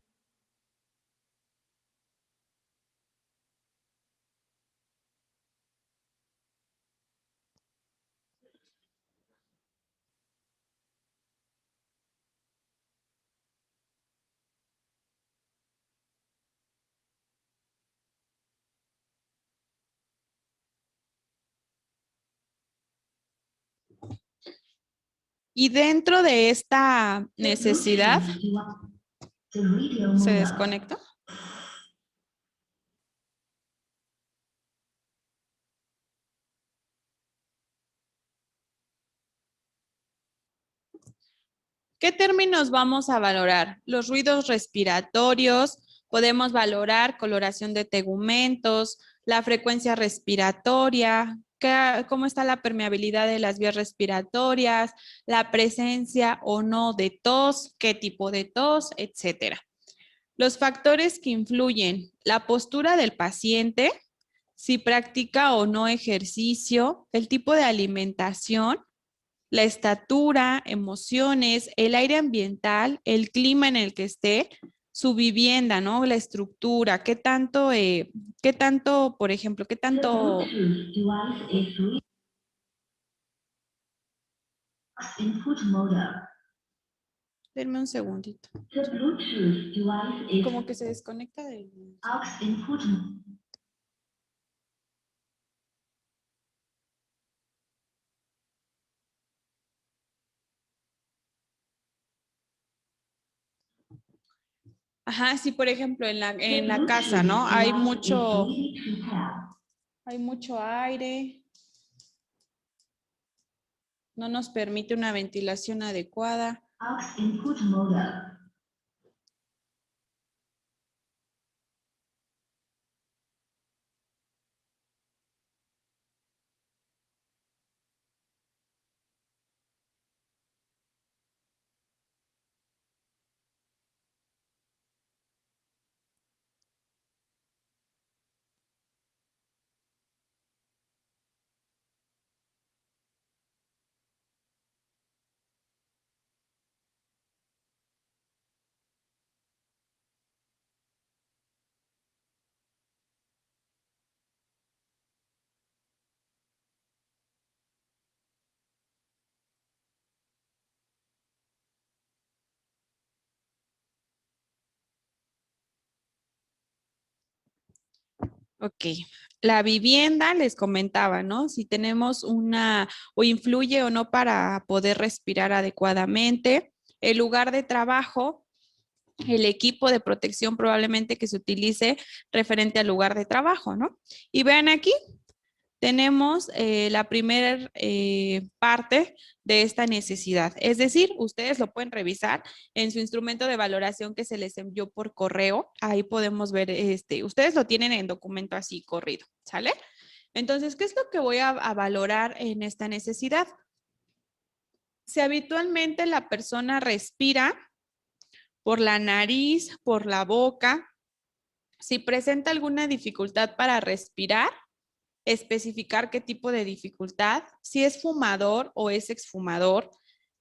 Y dentro de esta necesidad, ¿se desconectó? ¿Qué términos vamos a valorar? Los ruidos respiratorios, podemos valorar coloración de tegumentos, la frecuencia respiratoria, cómo está la permeabilidad de las vías respiratorias, la presencia o no de tos, qué tipo de tos, etcétera. Los factores que influyen, la postura del paciente, si practica o no ejercicio, el tipo de alimentación, la estatura, emociones, el aire ambiental, el clima en el que esté, su vivienda, ¿no? La estructura, qué tanto, por ejemplo, qué tanto... Denme un segundito. Como que se desconecta del... Ajá, sí, por ejemplo, en la casa, ¿no? Hay mucho aire. No nos permite una ventilación adecuada. Ok, la vivienda les comentaba, ¿no? Si tenemos o influye o no para poder respirar adecuadamente. El lugar de trabajo, el equipo de protección probablemente que se utilice referente al lugar de trabajo, ¿no? Y vean aquí, tenemos la primera parte de esta necesidad. Es decir, ustedes lo pueden revisar en su instrumento de valoración que se les envió por correo. Ahí podemos ver, ustedes lo tienen en documento así corrido, ¿sale? Entonces, ¿qué es lo que voy a valorar en esta necesidad? Si habitualmente la persona respira por la nariz, por la boca, si presenta alguna dificultad para respirar, especificar qué tipo de dificultad, si es fumador o es exfumador,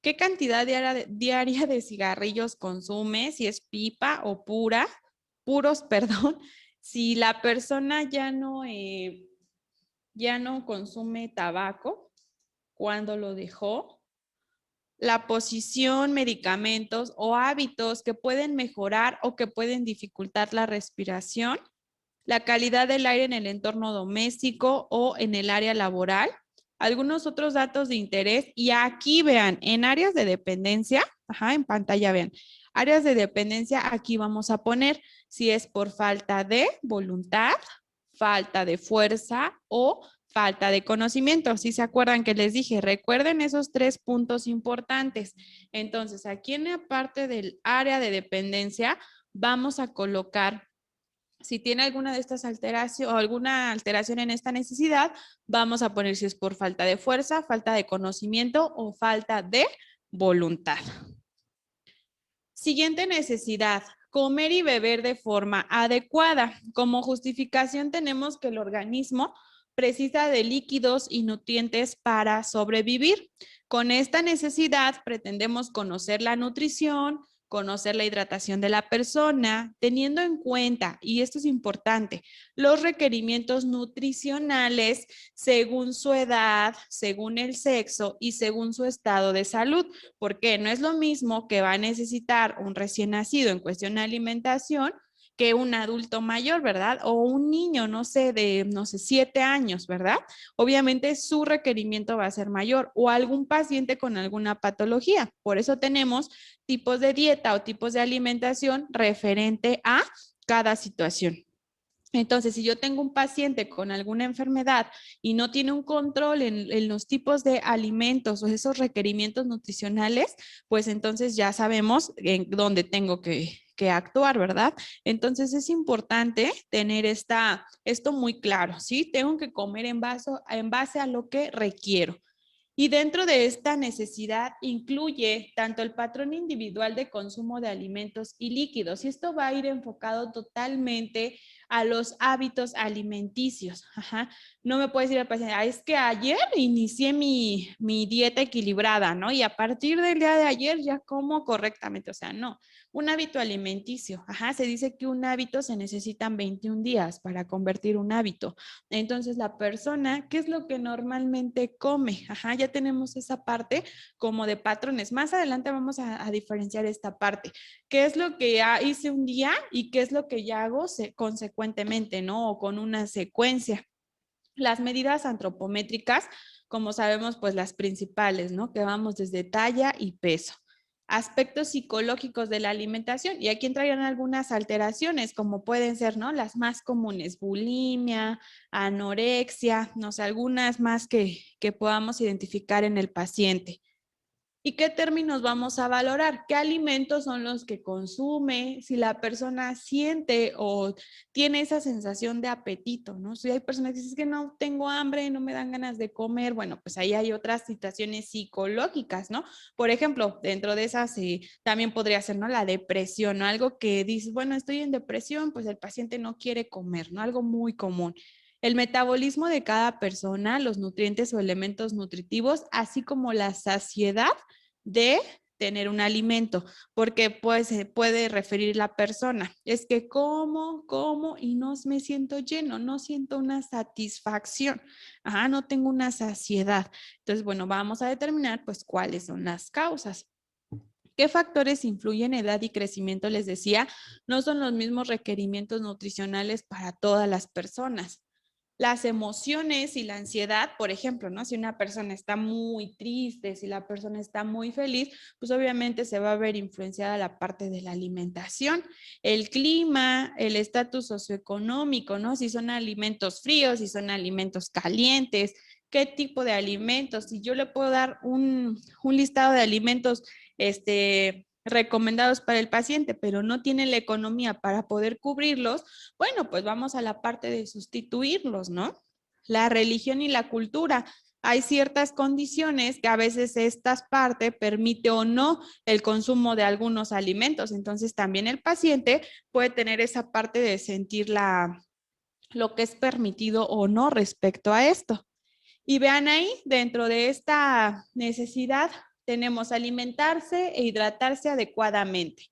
qué cantidad diaria de cigarrillos consume, si es pipa o puros, perdón, si la persona ya no consume tabaco, cuándo lo dejó, la posición, medicamentos o hábitos que pueden mejorar o que pueden dificultar la respiración, la calidad del aire en el entorno doméstico o en el área laboral, algunos otros datos de interés. Y aquí vean, en áreas de dependencia, en pantalla vean, áreas de dependencia, aquí vamos a poner si es por falta de voluntad, falta de fuerza o falta de conocimiento. Si se acuerdan que les dije, recuerden esos 3 puntos importantes. Entonces, aquí en la parte del área de dependencia, vamos a colocar si tiene alguna de estas alteraciones o alguna alteración en esta necesidad, vamos a poner si es por falta de fuerza, falta de conocimiento o falta de voluntad. Siguiente necesidad, comer y beber de forma adecuada. Como justificación tenemos que el organismo precisa de líquidos y nutrientes para sobrevivir. Con esta necesidad pretendemos conocer la nutrición, conocer la hidratación de la persona, teniendo en cuenta, y esto es importante, los requerimientos nutricionales según su edad, según el sexo y según su estado de salud, porque no es lo mismo que va a necesitar un recién nacido en cuestión de alimentación que un adulto mayor, ¿verdad? O un niño, no sé, de, 7 años, ¿verdad? Obviamente su requerimiento va a ser mayor o algún paciente con alguna patología. Por eso tenemos tipos de dieta o tipos de alimentación referente a cada situación. Entonces, si yo tengo un paciente con alguna enfermedad y no tiene un control en los tipos de alimentos o esos requerimientos nutricionales, pues entonces ya sabemos en dónde tengo que actuar, ¿verdad? Entonces es importante tener esto muy claro, ¿sí? Tengo que comer en base a lo que requiero. Y dentro de esta necesidad incluye tanto el patrón individual de consumo de alimentos y líquidos. Y esto va a ir enfocado totalmente a los hábitos alimenticios. Ajá. No me puedes decir al paciente, es que ayer inicié mi dieta equilibrada, ¿no? Y a partir del día de ayer ya como correctamente. O sea, no. Un hábito alimenticio. Ajá. Se dice que un hábito se necesitan 21 días para convertir un hábito. Entonces, la persona, ¿qué es lo que normalmente come? Ajá, ya tenemos esa parte como de patrones. Más adelante vamos a diferenciar esta parte. ¿Qué es lo que ya hice un día y qué es lo que ya hago consecuentemente, ¿no? O con una secuencia. Las medidas antropométricas, como sabemos, pues las principales, ¿no? Que vamos desde talla y peso. Aspectos psicológicos de la alimentación, y aquí entrarían algunas alteraciones, como pueden ser, ¿no? Las más comunes, bulimia, anorexia, no sé, algunas más que podamos identificar en el paciente. ¿Y qué términos vamos a valorar? ¿Qué alimentos son los que consume? Si la persona siente o tiene esa sensación de apetito, ¿no? Si hay personas que dicen que no tengo hambre, no me dan ganas de comer, bueno, pues ahí hay otras situaciones psicológicas, ¿no? Por ejemplo, dentro de esas también podría ser, ¿no? La depresión, ¿no? Algo que dices, bueno, estoy en depresión, pues el paciente no quiere comer, ¿no? Algo muy común. El metabolismo de cada persona, los nutrientes o elementos nutritivos, así como la saciedad de tener un alimento, porque pues se puede referir la persona, es que como y no me siento lleno, no siento una satisfacción, ajá, no tengo una saciedad. Entonces, bueno, vamos a determinar pues cuáles son las causas. ¿Qué factores influyen en edad y crecimiento? Les decía, no son los mismos requerimientos nutricionales para todas las personas. Las emociones y la ansiedad, por ejemplo, ¿no? Si una persona está muy triste, si la persona está muy feliz, pues obviamente se va a ver influenciada la parte de la alimentación, el clima, el estatus socioeconómico, ¿no? Si son alimentos fríos, si son alimentos calientes, qué tipo de alimentos. Si yo le puedo dar un listado de alimentos, recomendados para el paciente, pero no tiene la economía para poder cubrirlos, bueno, pues vamos a la parte de sustituirlos, ¿no? La religión y la cultura. Hay ciertas condiciones que a veces esta parte permite o no el consumo de algunos alimentos. Entonces también el paciente puede tener esa parte de sentir lo que es permitido o no respecto a esto. Y vean ahí, dentro de esta necesidad, tenemos alimentarse e hidratarse adecuadamente.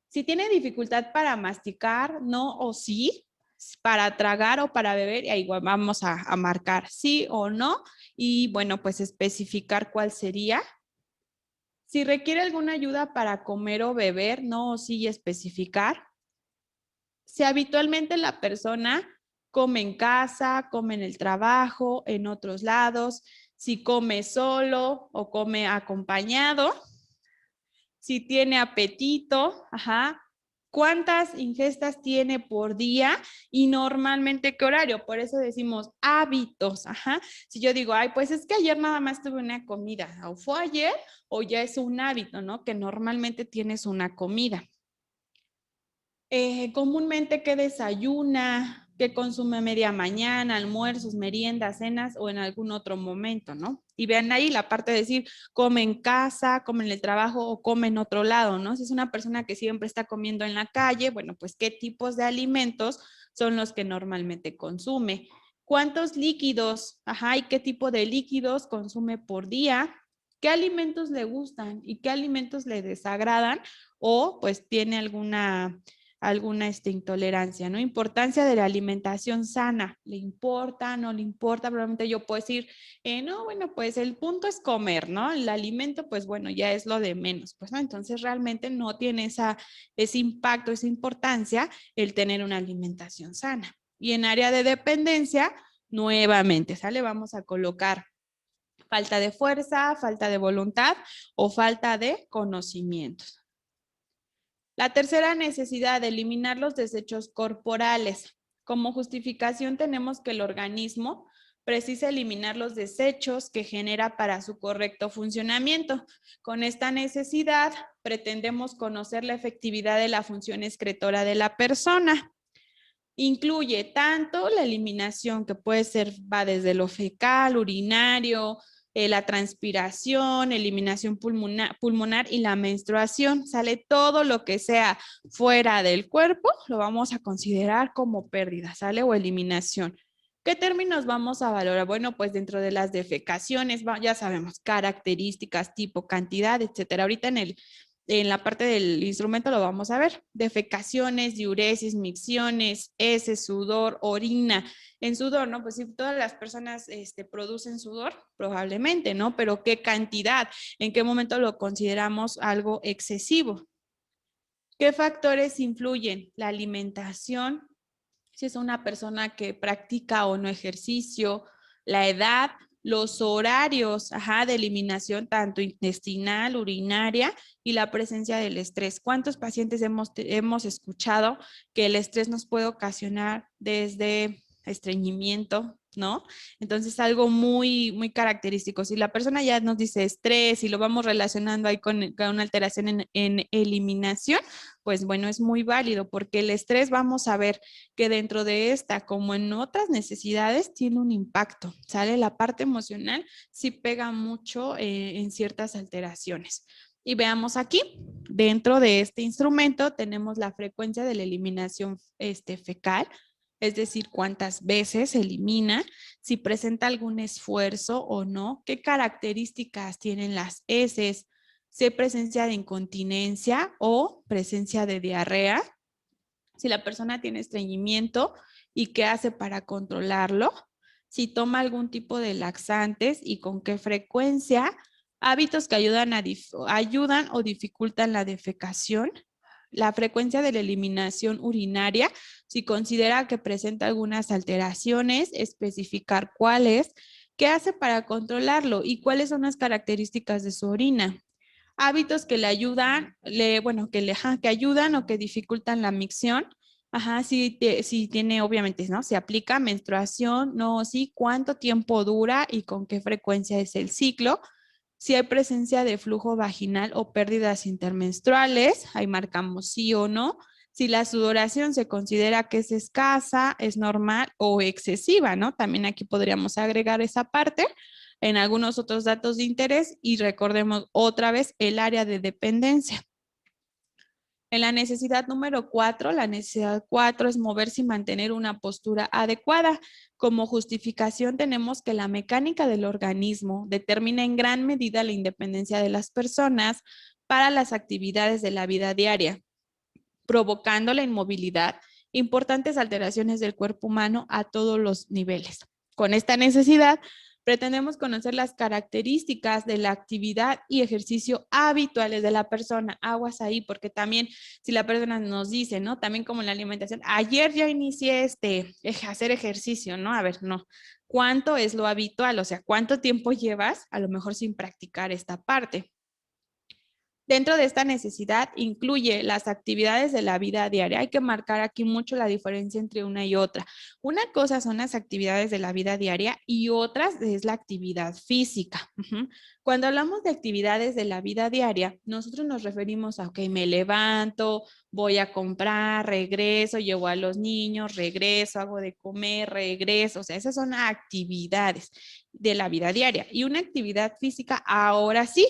Si tiene dificultad para masticar, no o sí, para tragar o para beber, y ahí vamos a marcar sí o no, y bueno, pues especificar cuál sería. Si requiere alguna ayuda para comer o beber, no o sí, y especificar. Si habitualmente la persona come en casa, come en el trabajo, en otros lados, si come solo o come acompañado, si tiene apetito, ajá, cuántas ingestas tiene por día y normalmente qué horario. Por eso decimos hábitos, ajá. Si yo digo, ay, pues es que ayer nada más tuve una comida, o fue ayer o ya es un hábito, ¿no? Que normalmente tienes una comida. Comúnmente, ¿qué desayuna? ¿Qué consume a media mañana, almuerzos, meriendas, cenas o en algún otro momento, ¿no? Y vean ahí la parte de decir, come en casa, come en el trabajo o come en otro lado, ¿no? Si es una persona que siempre está comiendo en la calle, bueno, pues ¿qué tipos de alimentos son los que normalmente consume? ¿Cuántos líquidos, ajá, y qué tipo de líquidos consume por día? ¿Qué alimentos le gustan y qué alimentos le desagradan? O pues tiene alguna intolerancia, ¿no? Importancia de la alimentación sana. ¿Le importa? ¿No le importa? Probablemente yo puedo decir, no, bueno, pues el punto es comer, ¿no? El alimento, pues bueno, ya es lo de menos, pues, ¿no? Entonces realmente no tiene ese impacto, esa importancia el tener una alimentación sana. Y en área de dependencia, nuevamente, ¿sale? Vamos a colocar falta de fuerza, falta de voluntad o falta de conocimientos. La tercera necesidad, eliminar los desechos corporales. Como justificación tenemos que el organismo precisa eliminar los desechos que genera para su correcto funcionamiento. Con esta necesidad, pretendemos conocer la efectividad de la función excretora de la persona. Incluye tanto la eliminación, que puede ser, va desde lo fecal, urinario, la transpiración, eliminación pulmonar y la menstruación. Sale todo lo que sea fuera del cuerpo, lo vamos a considerar como pérdida, ¿sale? O eliminación. ¿Qué términos vamos a valorar? Bueno, pues dentro de las defecaciones, ya sabemos, características, tipo, cantidad, etcétera. Ahorita en la parte del instrumento lo vamos a ver. Defecaciones, diuresis, micciones, heces, sudor, orina. En sudor, ¿no? Pues si todas las personas producen sudor, probablemente, ¿no? Pero ¿qué cantidad? ¿En qué momento lo consideramos algo excesivo? ¿Qué factores influyen? La alimentación, si es una persona que practica o no ejercicio, la edad, los horarios de eliminación tanto intestinal, urinaria y la presencia del estrés. ¿Cuántos pacientes hemos escuchado que el estrés nos puede ocasionar desde estreñimiento, ¿no? Entonces, algo muy, muy característico. Si la persona ya nos dice estrés y lo vamos relacionando ahí con una alteración en eliminación, pues bueno, es muy válido porque el estrés vamos a ver que dentro de esta, como en otras necesidades, tiene un impacto, ¿sale? La parte emocional sí pega mucho en ciertas alteraciones. Y veamos aquí, dentro de este instrumento tenemos la frecuencia de la eliminación fecal, es decir, cuántas veces se elimina, si presenta algún esfuerzo o no, qué características tienen las heces, si hay presencia de incontinencia o presencia de diarrea, si la persona tiene estreñimiento y qué hace para controlarlo, si toma algún tipo de laxantes y con qué frecuencia, hábitos que ayudan o dificultan la defecación, la frecuencia de la eliminación urinaria, si considera que presenta algunas alteraciones, especificar cuáles, qué hace para controlarlo y cuáles son las características de su orina. Hábitos que le ayudan, que ayudan o que dificultan la micción. Si tiene, obviamente, ¿no? Se aplica menstruación, no, sí, cuánto tiempo dura y con qué frecuencia es el ciclo. Si hay presencia de flujo vaginal o pérdidas intermenstruales, ahí marcamos sí o no. Si la sudoración se considera que es escasa, es normal o excesiva, ¿no? También aquí podríamos agregar esa parte en algunos otros datos de interés y recordemos otra vez el área de dependencia. En la necesidad número 4, la necesidad 4 es moverse y mantener una postura adecuada. Como justificación tenemos que la mecánica del organismo determina en gran medida la independencia de las personas para las actividades de la vida diaria, provocando la inmovilidad, importantes alteraciones del cuerpo humano a todos los niveles. Con esta necesidad, pretendemos conocer las características de la actividad y ejercicio habituales de la persona. Aguas ahí, porque también si la persona nos dice, ¿no? También como en la alimentación, ayer ya inicié hacer ejercicio, ¿no? A ver, no. ¿Cuánto es lo habitual? O sea, ¿cuánto tiempo llevas a lo mejor sin practicar esta parte? Dentro de esta necesidad incluye las actividades de la vida diaria. Hay que marcar aquí mucho la diferencia entre una y otra. Una cosa son las actividades de la vida diaria y otras es la actividad física. Cuando hablamos de actividades de la vida diaria, nosotros nos referimos a, ok, me levanto, voy a comprar, regreso, llevo a los niños, regreso, hago de comer, regreso. O sea, esas son actividades de la vida diaria. Y una actividad física, ahora sí,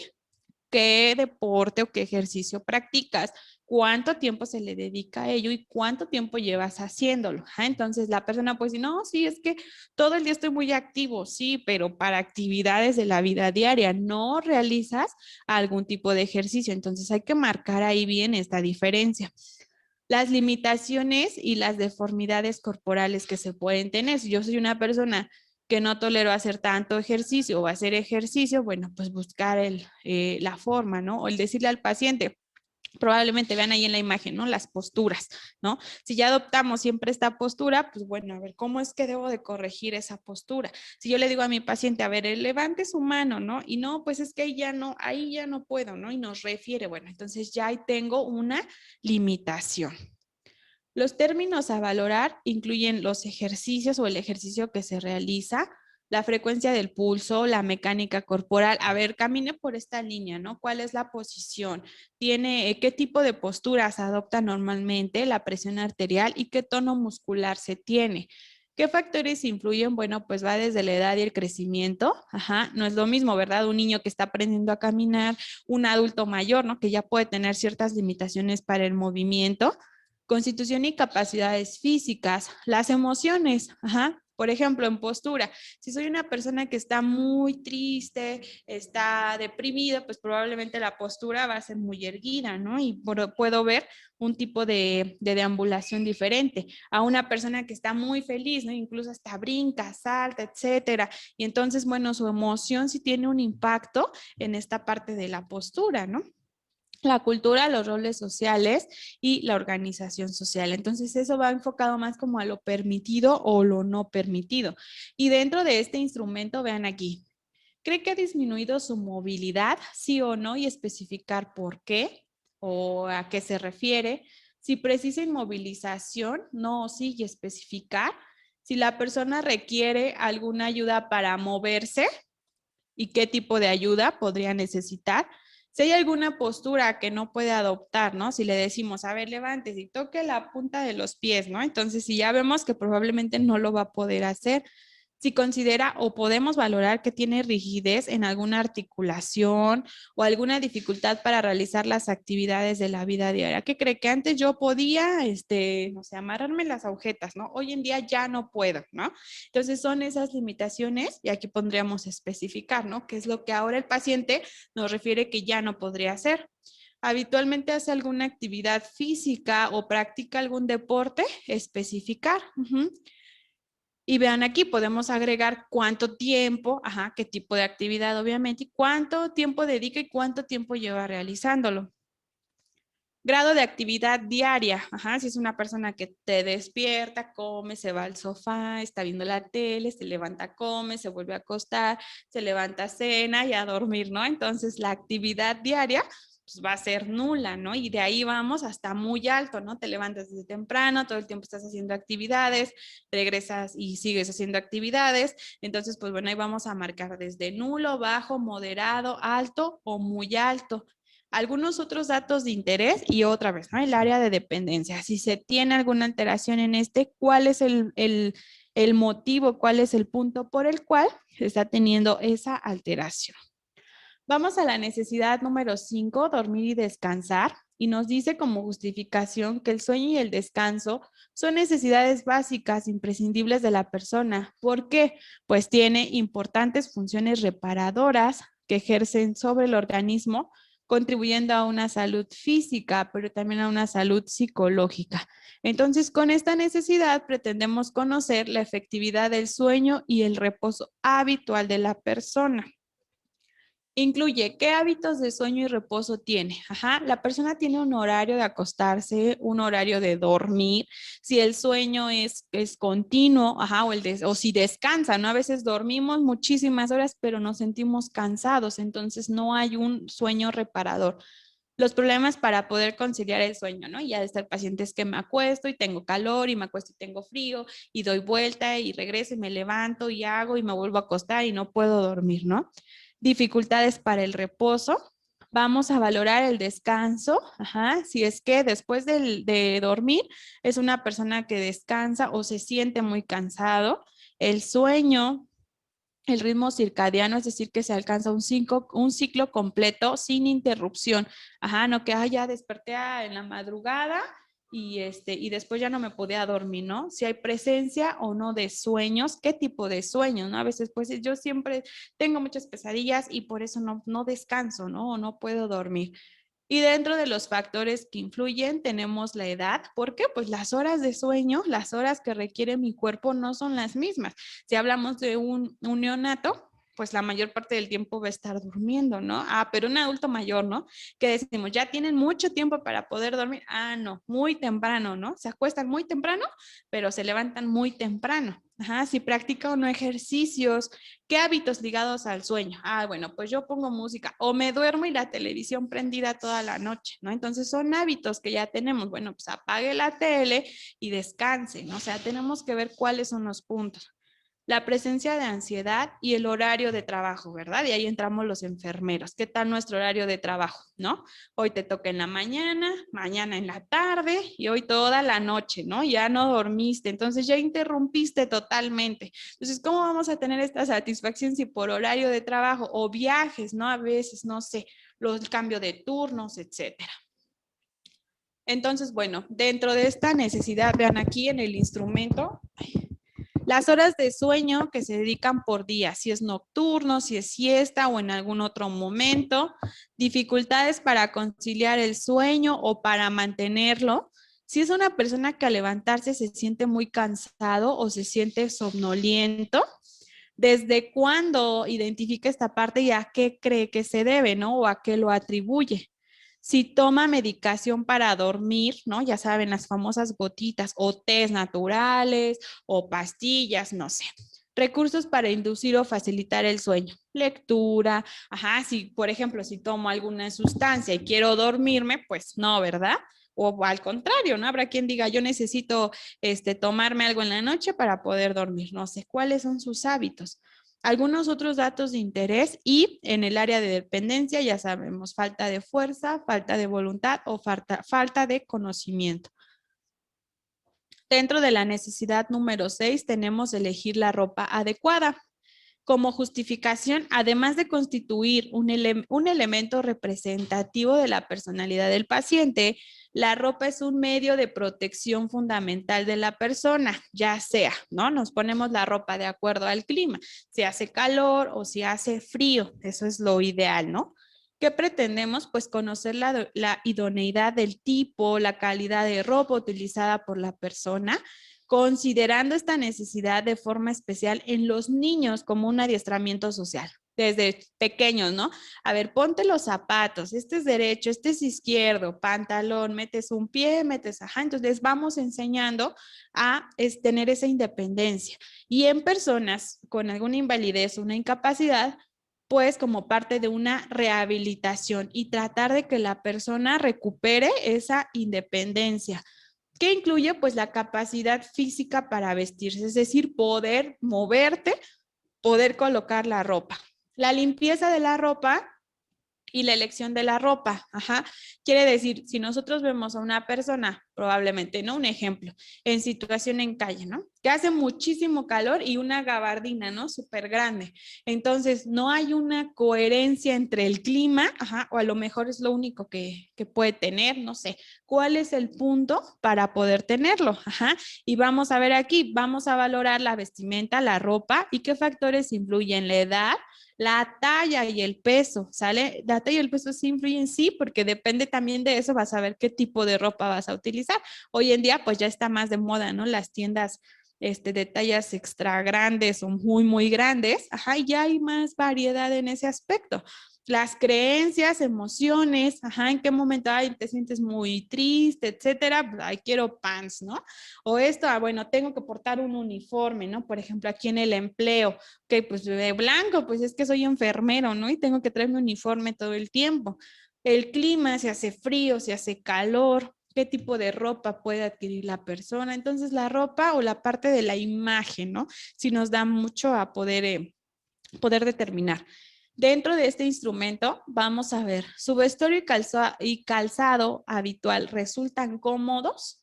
¿qué deporte o qué ejercicio practicas? ¿Cuánto tiempo se le dedica a ello y cuánto tiempo llevas haciéndolo? Entonces la persona puede decir, no, sí, es que todo el día estoy muy activo, sí, pero para actividades de la vida diaria no realizas algún tipo de ejercicio. Entonces hay que marcar ahí bien esta diferencia. Las limitaciones y las deformidades corporales que se pueden tener. Si yo soy una persona que no tolero hacer tanto ejercicio o hacer ejercicio, bueno, pues buscar la forma, ¿no? O el decirle al paciente, probablemente vean ahí en la imagen, ¿no? Las posturas, ¿no? Si ya adoptamos siempre esta postura, pues bueno, a ver, ¿cómo es que debo de corregir esa postura? Si yo le digo a mi paciente, a ver, levante su mano, ¿no? Y no, pues es que ahí ya no puedo, ¿no? Y nos refiere, bueno, entonces ya ahí tengo una limitación. Los términos a valorar incluyen los ejercicios o el ejercicio que se realiza, la frecuencia del pulso, la mecánica corporal. A ver, camine por esta línea, ¿no? ¿Cuál es la posición? ¿Qué tipo de posturas adopta normalmente? La presión arterial y qué tono muscular se tiene. ¿Qué factores influyen? Bueno, pues va desde la edad y el crecimiento. Ajá, no es lo mismo, ¿verdad? Un niño que está aprendiendo a caminar, un adulto mayor, ¿no? Que ya puede tener ciertas limitaciones para el movimiento. Constitución y capacidades físicas, las emociones, ajá. Por ejemplo, en postura, si soy una persona que está muy triste, está deprimida, pues probablemente la postura va a ser muy erguida, ¿no? Y puedo ver un tipo de deambulación diferente. A una persona que está muy feliz, ¿no? Incluso hasta brinca, salta, etcétera. Y entonces, bueno, su emoción sí tiene un impacto en esta parte de la postura, ¿no? La cultura, los roles sociales y la organización social. Entonces eso va enfocado más como a lo permitido o lo no permitido. Y dentro de este instrumento, vean aquí, ¿cree que ha disminuido su movilidad? Sí o no, y especificar por qué o a qué se refiere. Si precisa inmovilización, no o sí, y especificar. Si la persona requiere alguna ayuda para moverse y qué tipo de ayuda podría necesitar. Si hay alguna postura que no puede adoptar, ¿no? Si le decimos, a ver, levántese y toque la punta de los pies, ¿no? Entonces, si ya vemos que probablemente no lo va a poder hacer. Si considera o podemos valorar que tiene rigidez en alguna articulación o alguna dificultad para realizar las actividades de la vida diaria. ¿Qué cree? Que antes yo podía, no sé, amarrarme las agujetas, ¿no? Hoy en día ya no puedo, ¿no? Entonces son esas limitaciones y aquí pondríamos especificar, ¿no? Que es lo que ahora el paciente nos refiere que ya no podría hacer. Habitualmente hace alguna actividad física o practica algún deporte, especificar. Y vean aquí, podemos agregar cuánto tiempo, ajá, qué tipo de actividad obviamente, y cuánto tiempo dedica y cuánto tiempo lleva realizándolo. Grado de actividad diaria, ajá, si es una persona que te despierta, come, se va al sofá, está viendo la tele, se levanta, come, se vuelve a acostar, se levanta, cena y a dormir, ¿no? Entonces la actividad diaria pues va a ser nula, ¿no? Y de ahí vamos hasta muy alto, ¿no? Te levantas desde temprano, todo el tiempo estás haciendo actividades, regresas y sigues haciendo actividades. Entonces, pues bueno, ahí vamos a marcar desde nulo, bajo, moderado, alto o muy alto. Algunos otros datos de interés y otra vez, ¿no? El área de dependencia. Si se tiene alguna alteración en ¿cuál es el motivo, cuál es el punto por el cual se está teniendo esa alteración? Vamos a la necesidad número 5, dormir y descansar. Y nos dice como justificación que el sueño y el descanso son necesidades básicas, imprescindibles de la persona. ¿Por qué? Pues tiene importantes funciones reparadoras que ejercen sobre el organismo, contribuyendo a una salud física, pero también a una salud psicológica. Entonces, con esta necesidad pretendemos conocer la efectividad del sueño y el reposo habitual de la persona. Incluye qué hábitos de sueño y reposo tiene. Ajá, la persona tiene un horario de acostarse, un horario de dormir. Si el sueño es continuo, ajá, o si descansa, ¿no? A veces dormimos muchísimas horas, pero nos sentimos cansados, entonces no hay un sueño reparador. Los problemas para poder conciliar el sueño, ¿no? Ya de estar pacientes que me acuesto y tengo calor y me acuesto y tengo frío y doy vuelta y regreso y me levanto y hago y me vuelvo a acostar y no puedo dormir, ¿no? Dificultades para el reposo. Vamos a valorar el descanso. Ajá, si es que después de dormir es una persona que descansa o se siente muy cansado. El sueño, el ritmo circadiano, es decir, que se alcanza un ciclo completo sin interrupción. Ajá, no que ya desperté en la madrugada y después ya no me podía dormir, ¿no? Si hay presencia o no de sueños, ¿qué tipo de sueños, no? A veces, pues yo siempre tengo muchas pesadillas y por eso no descanso, ¿no? O no puedo dormir. Y dentro de los factores que influyen tenemos la edad. ¿Por qué? Pues las horas de sueño, las horas que requiere mi cuerpo no son las mismas. Si hablamos de un neonato, pues la mayor parte del tiempo va a estar durmiendo, ¿no? Ah, pero un adulto mayor, ¿no? Que decimos, ya tienen mucho tiempo para poder dormir. Ah, no, muy temprano, ¿no? Se acuestan muy temprano, pero se levantan muy temprano. Ajá, si practica o no ejercicios, ¿qué hábitos ligados al sueño? Ah, bueno, pues yo pongo música o me duermo y la televisión prendida toda la noche, ¿no? Entonces son hábitos que ya tenemos. Bueno, pues apague la tele y descanse, ¿no? O sea, tenemos que ver cuáles son los puntos. La presencia de ansiedad y el horario de trabajo, ¿verdad? Y ahí entramos los enfermeros. ¿Qué tal nuestro horario de trabajo, no? Hoy te toca en la mañana, mañana en la tarde y hoy toda la noche, ¿no? Ya no dormiste, entonces ya interrumpiste totalmente. Entonces, ¿cómo vamos a tener esta satisfacción si por horario de trabajo o viajes, ¿no? A veces, no sé, el cambio de turnos, etcétera. Entonces, bueno, dentro de esta necesidad, vean aquí en el instrumento, las horas de sueño que se dedican por día, si es nocturno, si es siesta o en algún otro momento, dificultades para conciliar el sueño o para mantenerlo. Si es una persona que al levantarse se siente muy cansado o se siente somnoliento, ¿desde cuándo identifica esta parte y a qué cree que se debe, ¿no? O a qué lo atribuye? Si toma medicación para dormir, ¿no? Ya saben, las famosas gotitas o tés naturales o pastillas, no sé. Recursos para inducir o facilitar el sueño. Lectura, ajá, si por ejemplo, si tomo alguna sustancia y quiero dormirme, pues no, ¿verdad? O al contrario, ¿no? Habrá quien diga, yo necesito tomarme algo en la noche para poder dormir. No sé cuáles son sus hábitos. Algunos otros datos de interés y en el área de dependencia ya sabemos, falta de fuerza, falta de voluntad o falta de conocimiento. Dentro de la necesidad número 6 tenemos elegir la ropa adecuada. Como justificación, además de constituir un elemento representativo de la personalidad del paciente, la ropa es un medio de protección fundamental de la persona, ya sea, ¿no? Nos ponemos la ropa de acuerdo al clima, si hace calor o si hace frío, eso es lo ideal, ¿no? ¿Qué pretendemos? Pues conocer la idoneidad del tipo, la calidad de ropa utilizada por la persona, considerando esta necesidad de forma especial en los niños como un adiestramiento social, desde pequeños, ¿no? A ver, ponte los zapatos, este es derecho, este es izquierdo, pantalón, metes un pie, metes, ajá, entonces vamos enseñando a tener esa independencia. Y en personas con alguna invalidez o una incapacidad, pues como parte de una rehabilitación y tratar de que la persona recupere esa independencia, que incluye pues la capacidad física para vestirse, es decir, poder moverte, poder colocar la ropa. La limpieza de la ropa y la elección de la ropa, ajá. Quiere decir, si nosotros vemos a una persona, probablemente, ¿no? Un ejemplo, en situación en calle, ¿no? Que hace muchísimo calor y una gabardina, ¿no? Súper grande. Entonces, no hay una coherencia entre el clima, ajá, o a lo mejor es lo único que puede tener, no sé. ¿Cuál es el punto para poder tenerlo? Ajá. Y vamos a ver aquí, vamos a valorar la vestimenta, la ropa y qué factores influyen, la edad, la talla y el peso, ¿sale? La talla y el peso sí influyen, sí, porque depende también de eso, vas a ver qué tipo de ropa vas a utilizar. Hoy en día, pues ya está más de moda, ¿no? Las tiendas de tallas extra grandes o muy, muy grandes, ajá, y ya hay más variedad en ese aspecto. Las creencias, emociones, ajá, en qué momento ay, te sientes muy triste, etcétera, ay, quiero pants, ¿no? O esto, bueno, tengo que portar un uniforme, ¿no? Por ejemplo, aquí en el empleo, que pues de blanco, pues es que soy enfermero, ¿no? Y tengo que traerme uniforme todo el tiempo. El clima, si hace frío, si hace calor, qué tipo de ropa puede adquirir la persona. Entonces, la ropa o la parte de la imagen, ¿no? Sí nos da mucho a poder determinar. Dentro de este instrumento, vamos a ver, ¿su vestuario y calzado habitual resultan cómodos?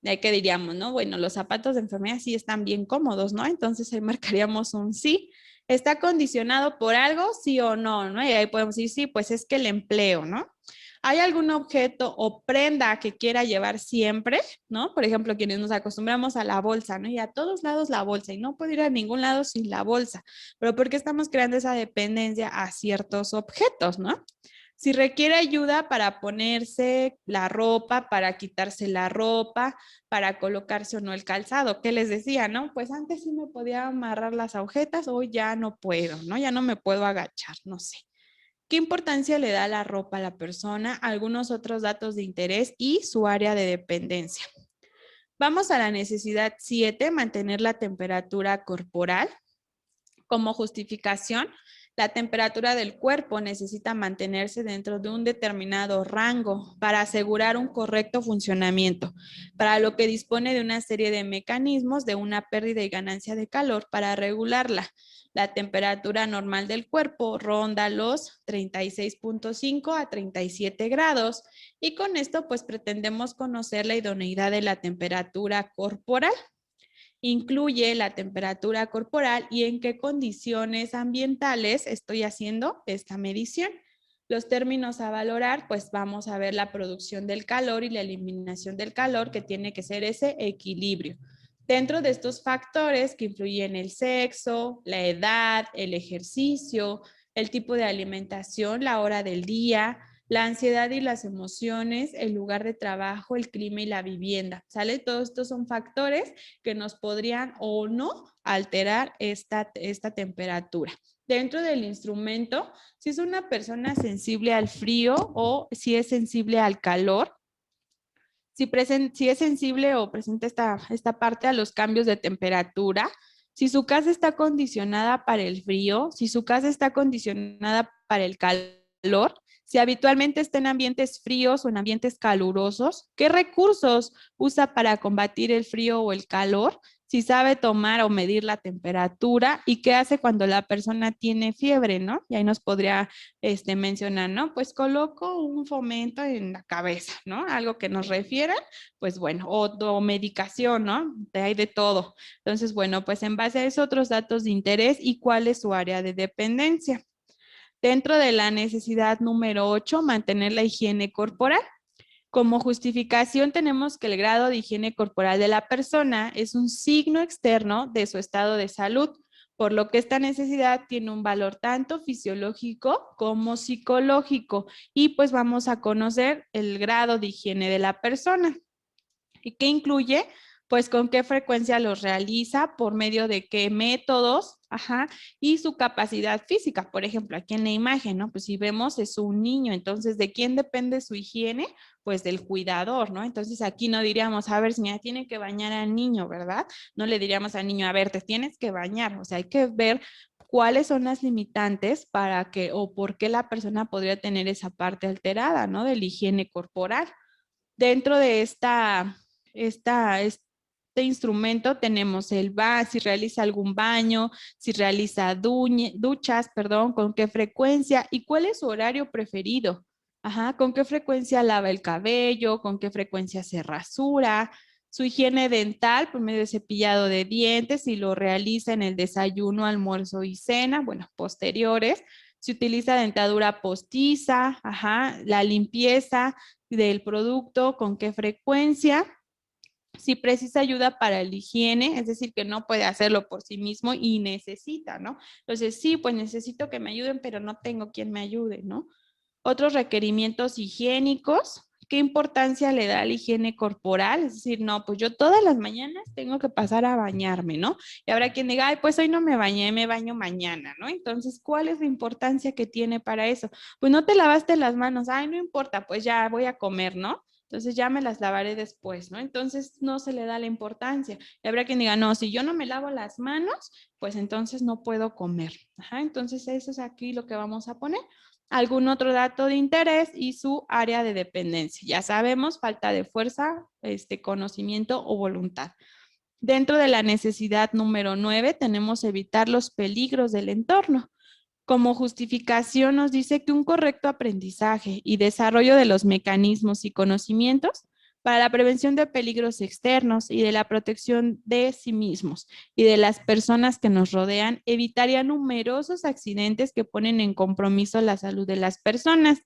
De ahí que diríamos, ¿no? Bueno, los zapatos de enfermera sí están bien cómodos, ¿no? Entonces ahí marcaríamos un sí. ¿Está condicionado por algo? Sí o no, ¿no? Y ahí podemos decir, sí, pues es que el empleo, ¿no? ¿Hay algún objeto o prenda que quiera llevar siempre, ¿no? Por ejemplo, quienes nos acostumbramos a la bolsa, ¿no? Y a todos lados la bolsa, y no puedo ir a ningún lado sin la bolsa. Pero ¿por qué estamos creando esa dependencia a ciertos objetos, ¿no? Si requiere ayuda para ponerse la ropa, para quitarse la ropa, para colocarse o no el calzado, ¿qué les decía, no? Pues antes sí me podía amarrar las agujetas, hoy ya no puedo, ¿no? Ya no me puedo agachar, no sé. ¿Qué importancia le da la ropa a la persona? Algunos otros datos de interés y su área de dependencia. Vamos a la necesidad 7, mantener la temperatura corporal. Como justificación, la temperatura del cuerpo necesita mantenerse dentro de un determinado rango para asegurar un correcto funcionamiento, para lo que dispone de una serie de mecanismos de una pérdida y ganancia de calor para regularla. La temperatura normal del cuerpo ronda los 36.5 a 37 grados y con esto pues pretendemos conocer la idoneidad de la temperatura corporal. Incluye la temperatura corporal y en qué condiciones ambientales estoy haciendo esta medición. Los términos a valorar, pues vamos a ver la producción del calor y la eliminación del calor, que tiene que ser ese equilibrio. Dentro de estos factores que influyen el sexo, la edad, el ejercicio, el tipo de alimentación, la hora del día, la ansiedad y las emociones, el lugar de trabajo, el clima y la vivienda, ¿sale? Todos estos son factores que nos podrían o no alterar esta temperatura. Dentro del instrumento, si es una persona sensible al frío o si es sensible al calor, si es sensible o presenta esta parte a los cambios de temperatura, si su casa está acondicionada para el frío, si su casa está acondicionada para el calor, si habitualmente está en ambientes fríos o en ambientes calurosos, ¿qué recursos usa para combatir el frío o el calor? Si sabe tomar o medir la temperatura y qué hace cuando la persona tiene fiebre, ¿no? Y ahí nos podría mencionar, ¿no? Pues coloco un fomento en la cabeza, ¿no? Algo que nos refiera, pues bueno, o medicación, ¿no? Hay de todo. Entonces, bueno, pues en base a eso, otros datos de interés y cuál es su área de dependencia. Dentro de la necesidad número 8, mantener la higiene corporal. Como justificación tenemos que el grado de higiene corporal de la persona es un signo externo de su estado de salud, por lo que esta necesidad tiene un valor tanto fisiológico como psicológico y pues vamos a conocer el grado de higiene de la persona. ¿Y qué incluye? Pues con qué frecuencia los realiza, por medio de qué métodos, y su capacidad física. Por ejemplo, aquí en la imagen, ¿no? Pues si vemos es un niño, entonces, ¿de quién depende su higiene? Pues del cuidador, ¿no? Entonces aquí no diríamos, a ver, señora, tiene que bañar al niño, ¿verdad? No le diríamos al niño, a ver, te tienes que bañar. O sea, hay que ver cuáles son las limitantes para que, o por qué la persona podría tener esa parte alterada, ¿no? De la higiene corporal. Dentro de este instrumento tenemos si realiza algún baño, si realiza duchas, con qué frecuencia y cuál es su horario preferido. Con qué frecuencia lava el cabello, con qué frecuencia se rasura, su higiene dental por medio de cepillado de dientes, si lo realiza en el desayuno, almuerzo y cena, bueno, posteriores. Si utiliza dentadura postiza, la limpieza del producto, con qué frecuencia. Si precisa ayuda para la higiene, es decir, que no puede hacerlo por sí mismo y necesita, ¿no? Entonces, sí, pues necesito que me ayuden, pero no tengo quien me ayude, ¿no? Otros requerimientos higiénicos. ¿Qué importancia le da a la higiene corporal? Es decir, no, pues yo todas las mañanas tengo que pasar a bañarme, ¿no? Y habrá quien diga, ay, pues hoy no me bañé, me baño mañana, ¿no? Entonces, ¿cuál es la importancia que tiene para eso? Pues no te lavaste las manos, ay, no importa, pues ya voy a comer, ¿no? Entonces ya me las lavaré después, ¿no? Entonces no se le da la importancia. Y habrá quien diga, no, si yo no me lavo las manos, pues entonces no puedo comer. Entonces eso es aquí lo que vamos a poner. Algún otro dato de interés y su área de dependencia. Ya sabemos, falta de fuerza, conocimiento o voluntad. Dentro de la necesidad número 9 tenemos evitar los peligros del entorno. Como justificación nos dice que un correcto aprendizaje y desarrollo de los mecanismos y conocimientos para la prevención de peligros externos y de la protección de sí mismos y de las personas que nos rodean evitaría numerosos accidentes que ponen en compromiso la salud de las personas.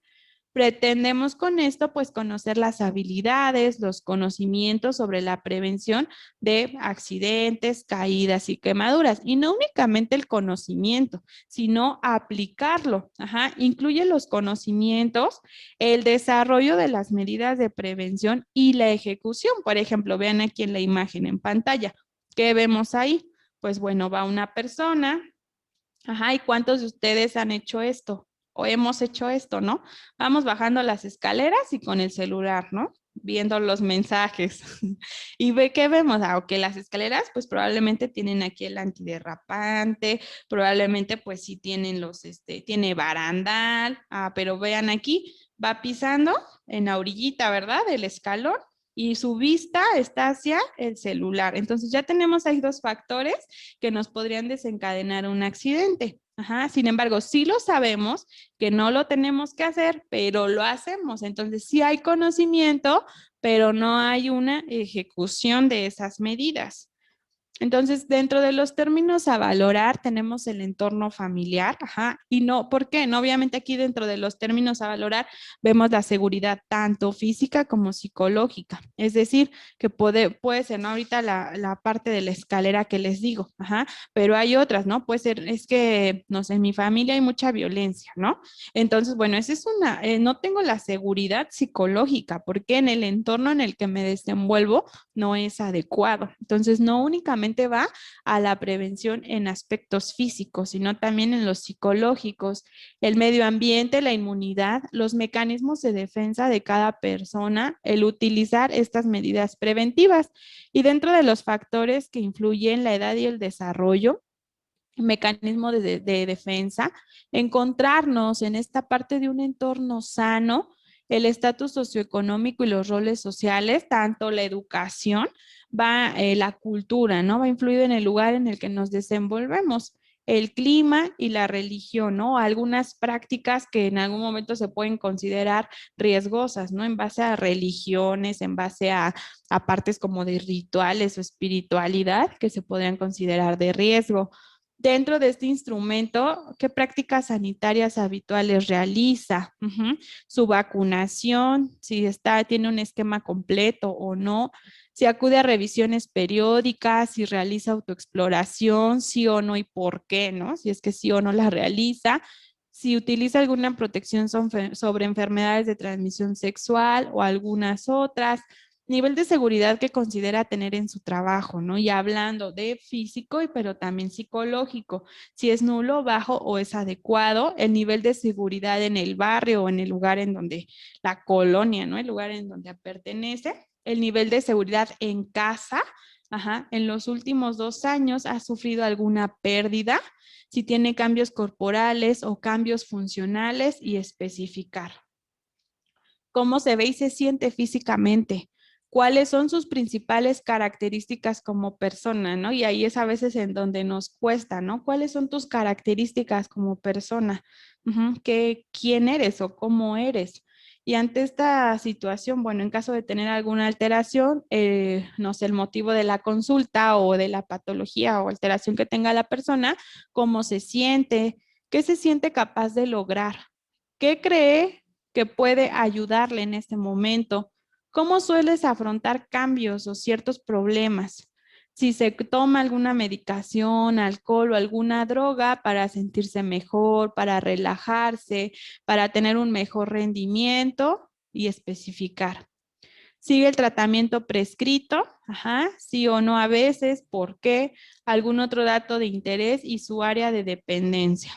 Pretendemos con esto pues conocer las habilidades, los conocimientos sobre la prevención de accidentes, caídas y quemaduras. Y no únicamente el conocimiento, sino aplicarlo. Ajá. Incluye los conocimientos, el desarrollo de las medidas de prevención y la ejecución. Por ejemplo, vean aquí en la imagen en pantalla. ¿Qué vemos ahí? Pues bueno, va una persona. Ajá, ¿y cuántos de ustedes han hecho esto? O hemos hecho esto, ¿no? Vamos bajando las escaleras y con el celular, ¿no? Viendo los mensajes. ¿Y ve qué vemos? Ah, ok, las escaleras pues probablemente tienen aquí el antiderrapante, probablemente pues sí tienen tiene barandal, pero vean aquí, va pisando en la orillita, ¿verdad? Del escalón y su vista está hacia el celular. Entonces ya tenemos ahí dos factores que nos podrían desencadenar un accidente. Ajá. Sin embargo, sí lo sabemos que no lo tenemos que hacer, pero lo hacemos. Entonces sí hay conocimiento, pero no hay una ejecución de esas medidas. Entonces, dentro de los términos a valorar tenemos el entorno familiar, ajá, y no, ¿por qué? No, obviamente aquí dentro de los términos a valorar vemos la seguridad tanto física como psicológica, es decir, que puede ser, ¿no? Ahorita la parte de la escalera que les digo, ajá, pero hay otras, ¿no? Puede ser, es que, no sé, en mi familia hay mucha violencia, ¿no? Entonces, bueno, esa es no tengo la seguridad psicológica porque en el entorno en el que me desenvuelvo no es adecuado. Entonces, no únicamente va a la prevención en aspectos físicos, sino también en los psicológicos, el medio ambiente, la inmunidad, los mecanismos de defensa de cada persona, el utilizar estas medidas preventivas. Y dentro de los factores que influyen la edad y el desarrollo, mecanismo de defensa, encontrarnos en esta parte de un entorno sano, el estatus socioeconómico y los roles sociales, tanto la educación, la cultura, ¿no? Va influido en el lugar en el que nos desenvolvemos, el clima y la religión, ¿no? Algunas prácticas que en algún momento se pueden considerar riesgosas, ¿no? En base a religiones, en base a partes como de rituales o espiritualidad que se podrían considerar de riesgo. Dentro de este instrumento, ¿qué prácticas sanitarias habituales realiza? Su vacunación, si tiene un esquema completo o no, si acude a revisiones periódicas, si realiza autoexploración, sí o no y por qué, ¿no? Si es que sí o no la realiza, si utiliza alguna protección sobre enfermedades de transmisión sexual o algunas otras, nivel de seguridad que considera tener en su trabajo, ¿no? Y hablando de físico, pero también psicológico, si es nulo, bajo o es adecuado, el nivel de seguridad en el barrio o en el lugar en donde, la colonia, ¿no? El lugar en donde pertenece, el nivel de seguridad en casa, ajá, en los últimos 2 años ha sufrido alguna pérdida, si tiene cambios corporales o cambios funcionales y especificar. ¿Cómo se ve y se siente físicamente? ¿Cuáles son sus principales características como persona, ¿no? Y ahí es a veces en donde nos cuesta, ¿no? ¿Cuáles son tus características como persona? ¿Quién eres o cómo eres? Y ante esta situación, bueno, en caso de tener alguna alteración, no sé, el motivo de la consulta o de la patología o alteración que tenga la persona, ¿cómo se siente? ¿Qué se siente capaz de lograr? ¿Qué cree que puede ayudarle en este momento? ¿Cómo sueles afrontar cambios o ciertos problemas? Si se toma alguna medicación, alcohol o alguna droga para sentirse mejor, para relajarse, para tener un mejor rendimiento y especificar. ¿Sigue el tratamiento prescrito? Ajá, sí o no a veces, ¿por qué? Algún otro dato de interés y su área de dependencia.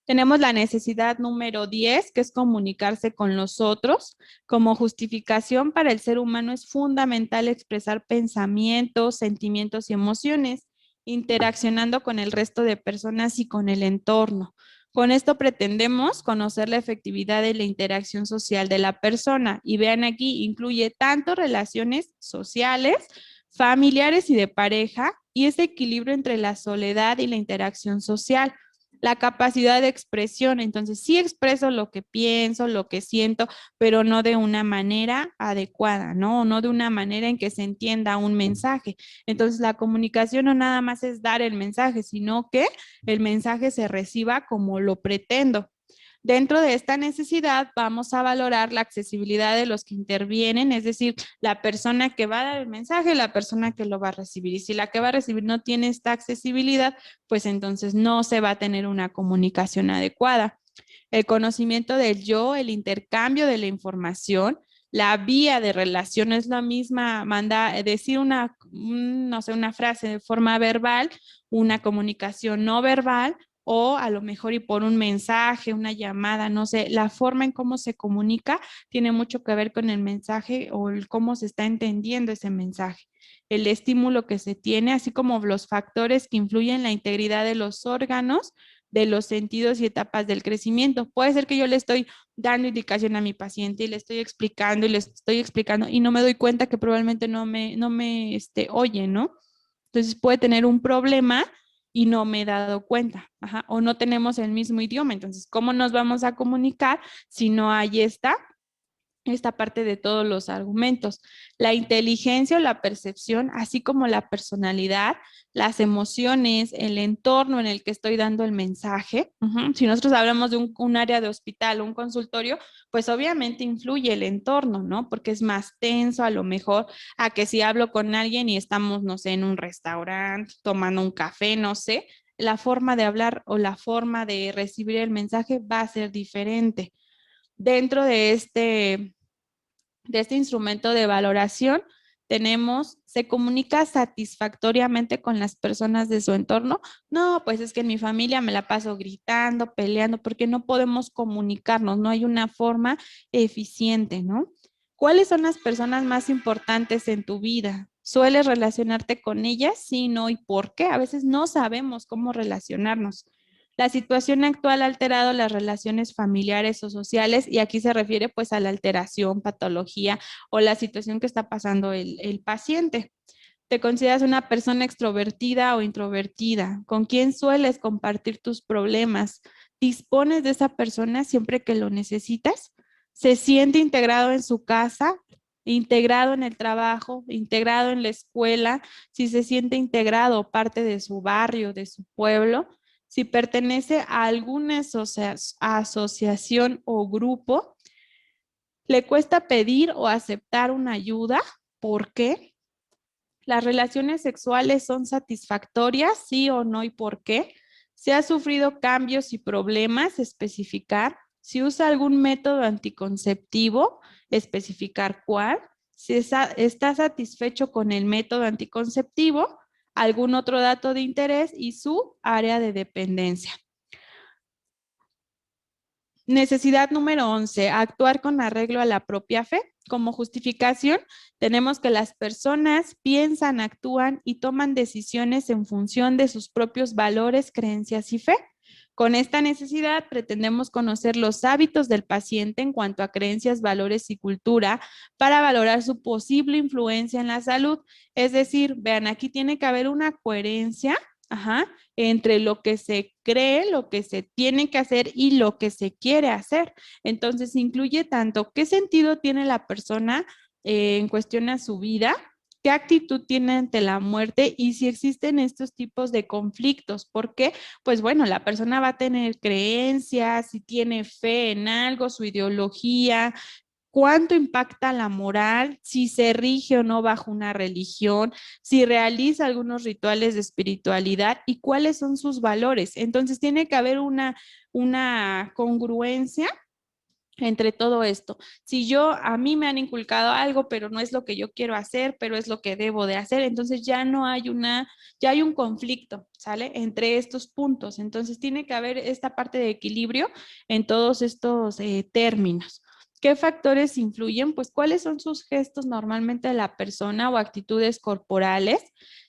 Tenemos la necesidad número 10, que es comunicarse con los otros. Como justificación para el ser humano es fundamental expresar pensamientos, sentimientos y emociones, interaccionando con el resto de personas y con el entorno. Con esto pretendemos conocer la efectividad de la interacción social de la persona. Y vean aquí, incluye tanto relaciones sociales, familiares y de pareja, y ese equilibrio entre la soledad y la interacción social. La capacidad de expresión, entonces sí expreso lo que pienso, lo que siento, pero no de una manera adecuada, ¿no? No de una manera en que se entienda un mensaje. Entonces la comunicación no nada más es dar el mensaje, sino que el mensaje se reciba como lo pretendo. Dentro de esta necesidad vamos a valorar la accesibilidad de los que intervienen, es decir, la persona que va a dar el mensaje, la persona que lo va a recibir. Y si la que va a recibir no tiene esta accesibilidad, pues entonces no se va a tener una comunicación adecuada. El conocimiento del yo, el intercambio de la información, la vía de relación es la misma, decir no sé, una frase de forma verbal, una comunicación no verbal, o a lo mejor y por un mensaje, una llamada, no sé, la forma en cómo se comunica tiene mucho que ver con el mensaje o cómo se está entendiendo ese mensaje. El estímulo que se tiene, así como los factores que influyen en la integridad de los órganos, de los sentidos y etapas del crecimiento. Puede ser que yo le estoy dando indicación a mi paciente y le estoy explicando y no me doy cuenta que probablemente no me oye, ¿no? Entonces puede tener un problema y no me he dado cuenta, ajá, o no tenemos el mismo idioma. Entonces, ¿cómo nos vamos a comunicar si no hay esta parte de todos los argumentos? La inteligencia o la percepción, así como la personalidad, las emociones, el entorno en el que estoy dando el mensaje. Si nosotros hablamos de un área de hospital o un consultorio, pues obviamente influye el entorno, ¿no? Porque es más tenso a lo mejor a que si hablo con alguien y estamos, no sé, en un restaurante, tomando un café, no sé, la forma de hablar o la forma de recibir el mensaje va a ser diferente. Dentro de este instrumento de valoración tenemos, ¿se comunica satisfactoriamente con las personas de su entorno? No, pues es que en mi familia me la paso gritando, peleando, porque no podemos comunicarnos, no hay una forma eficiente, ¿no? ¿Cuáles son las personas más importantes en tu vida? ¿Sueles relacionarte con ellas? Sí, no, ¿y por qué? A veces no sabemos cómo relacionarnos. La situación actual ha alterado las relaciones familiares o sociales y aquí se refiere pues a la alteración, patología o la situación que está pasando el paciente. ¿Te consideras una persona extrovertida o introvertida? ¿Con quién sueles compartir tus problemas? ¿Dispones de esa persona siempre que lo necesitas? ¿Se siente integrado en su casa? ¿Integrado en el trabajo? ¿Integrado en la escuela? Si se siente integrado, parte de su barrio, de su pueblo. Si pertenece a alguna asociación o grupo, le cuesta pedir o aceptar una ayuda. ¿Por qué? ¿Las relaciones sexuales son satisfactorias? ¿Sí o no y por qué? ¿Se ha sufrido cambios y problemas? Especificar. Si usa algún método anticonceptivo, especificar cuál. Si está satisfecho con el método anticonceptivo, algún otro dato de interés y su área de dependencia. Necesidad número 11, actuar con arreglo a la propia fe. Como justificación, tenemos que las personas piensan, actúan y toman decisiones en función de sus propios valores, creencias y fe. Con esta necesidad pretendemos conocer los hábitos del paciente en cuanto a creencias, valores y cultura para valorar su posible influencia en la salud. Es decir, vean, aquí tiene que haber una coherencia entre lo que se cree, lo que se tiene que hacer y lo que se quiere hacer. Entonces, incluye tanto qué sentido tiene la persona en cuestión a su vida, qué actitud tiene ante la muerte y si existen estos tipos de conflictos. ¿Por qué? Pues bueno, la persona va a tener creencias, si tiene fe en algo, su ideología, cuánto impacta la moral, si se rige o no bajo una religión, si realiza algunos rituales de espiritualidad y cuáles son sus valores. Entonces tiene que haber una congruencia entre todo esto. Si a mí me han inculcado algo, pero no es lo que yo quiero hacer, pero es lo que debo de hacer, entonces ya hay un conflicto, ¿sale? Entre estos puntos. Entonces tiene que haber esta parte de equilibrio en todos estos términos. ¿Qué factores influyen? Pues, ¿cuáles son sus gestos normalmente de la persona o actitudes corporales?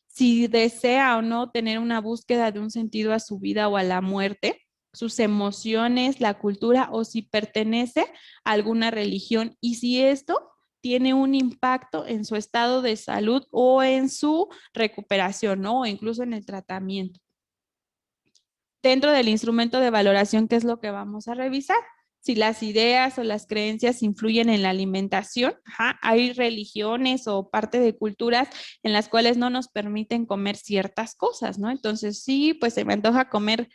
Si desea o no tener una búsqueda de un sentido a su vida o a la muerte, sus emociones, la cultura o si pertenece a alguna religión y si esto tiene un impacto en su estado de salud o en su recuperación, ¿no? O incluso en el tratamiento. Dentro del instrumento de valoración, ¿qué es lo que vamos a revisar? Si las ideas o las creencias influyen en la alimentación. Hay religiones o parte de culturas en las cuales no nos permiten comer ciertas cosas, ¿no? Entonces sí, pues se me antoja comer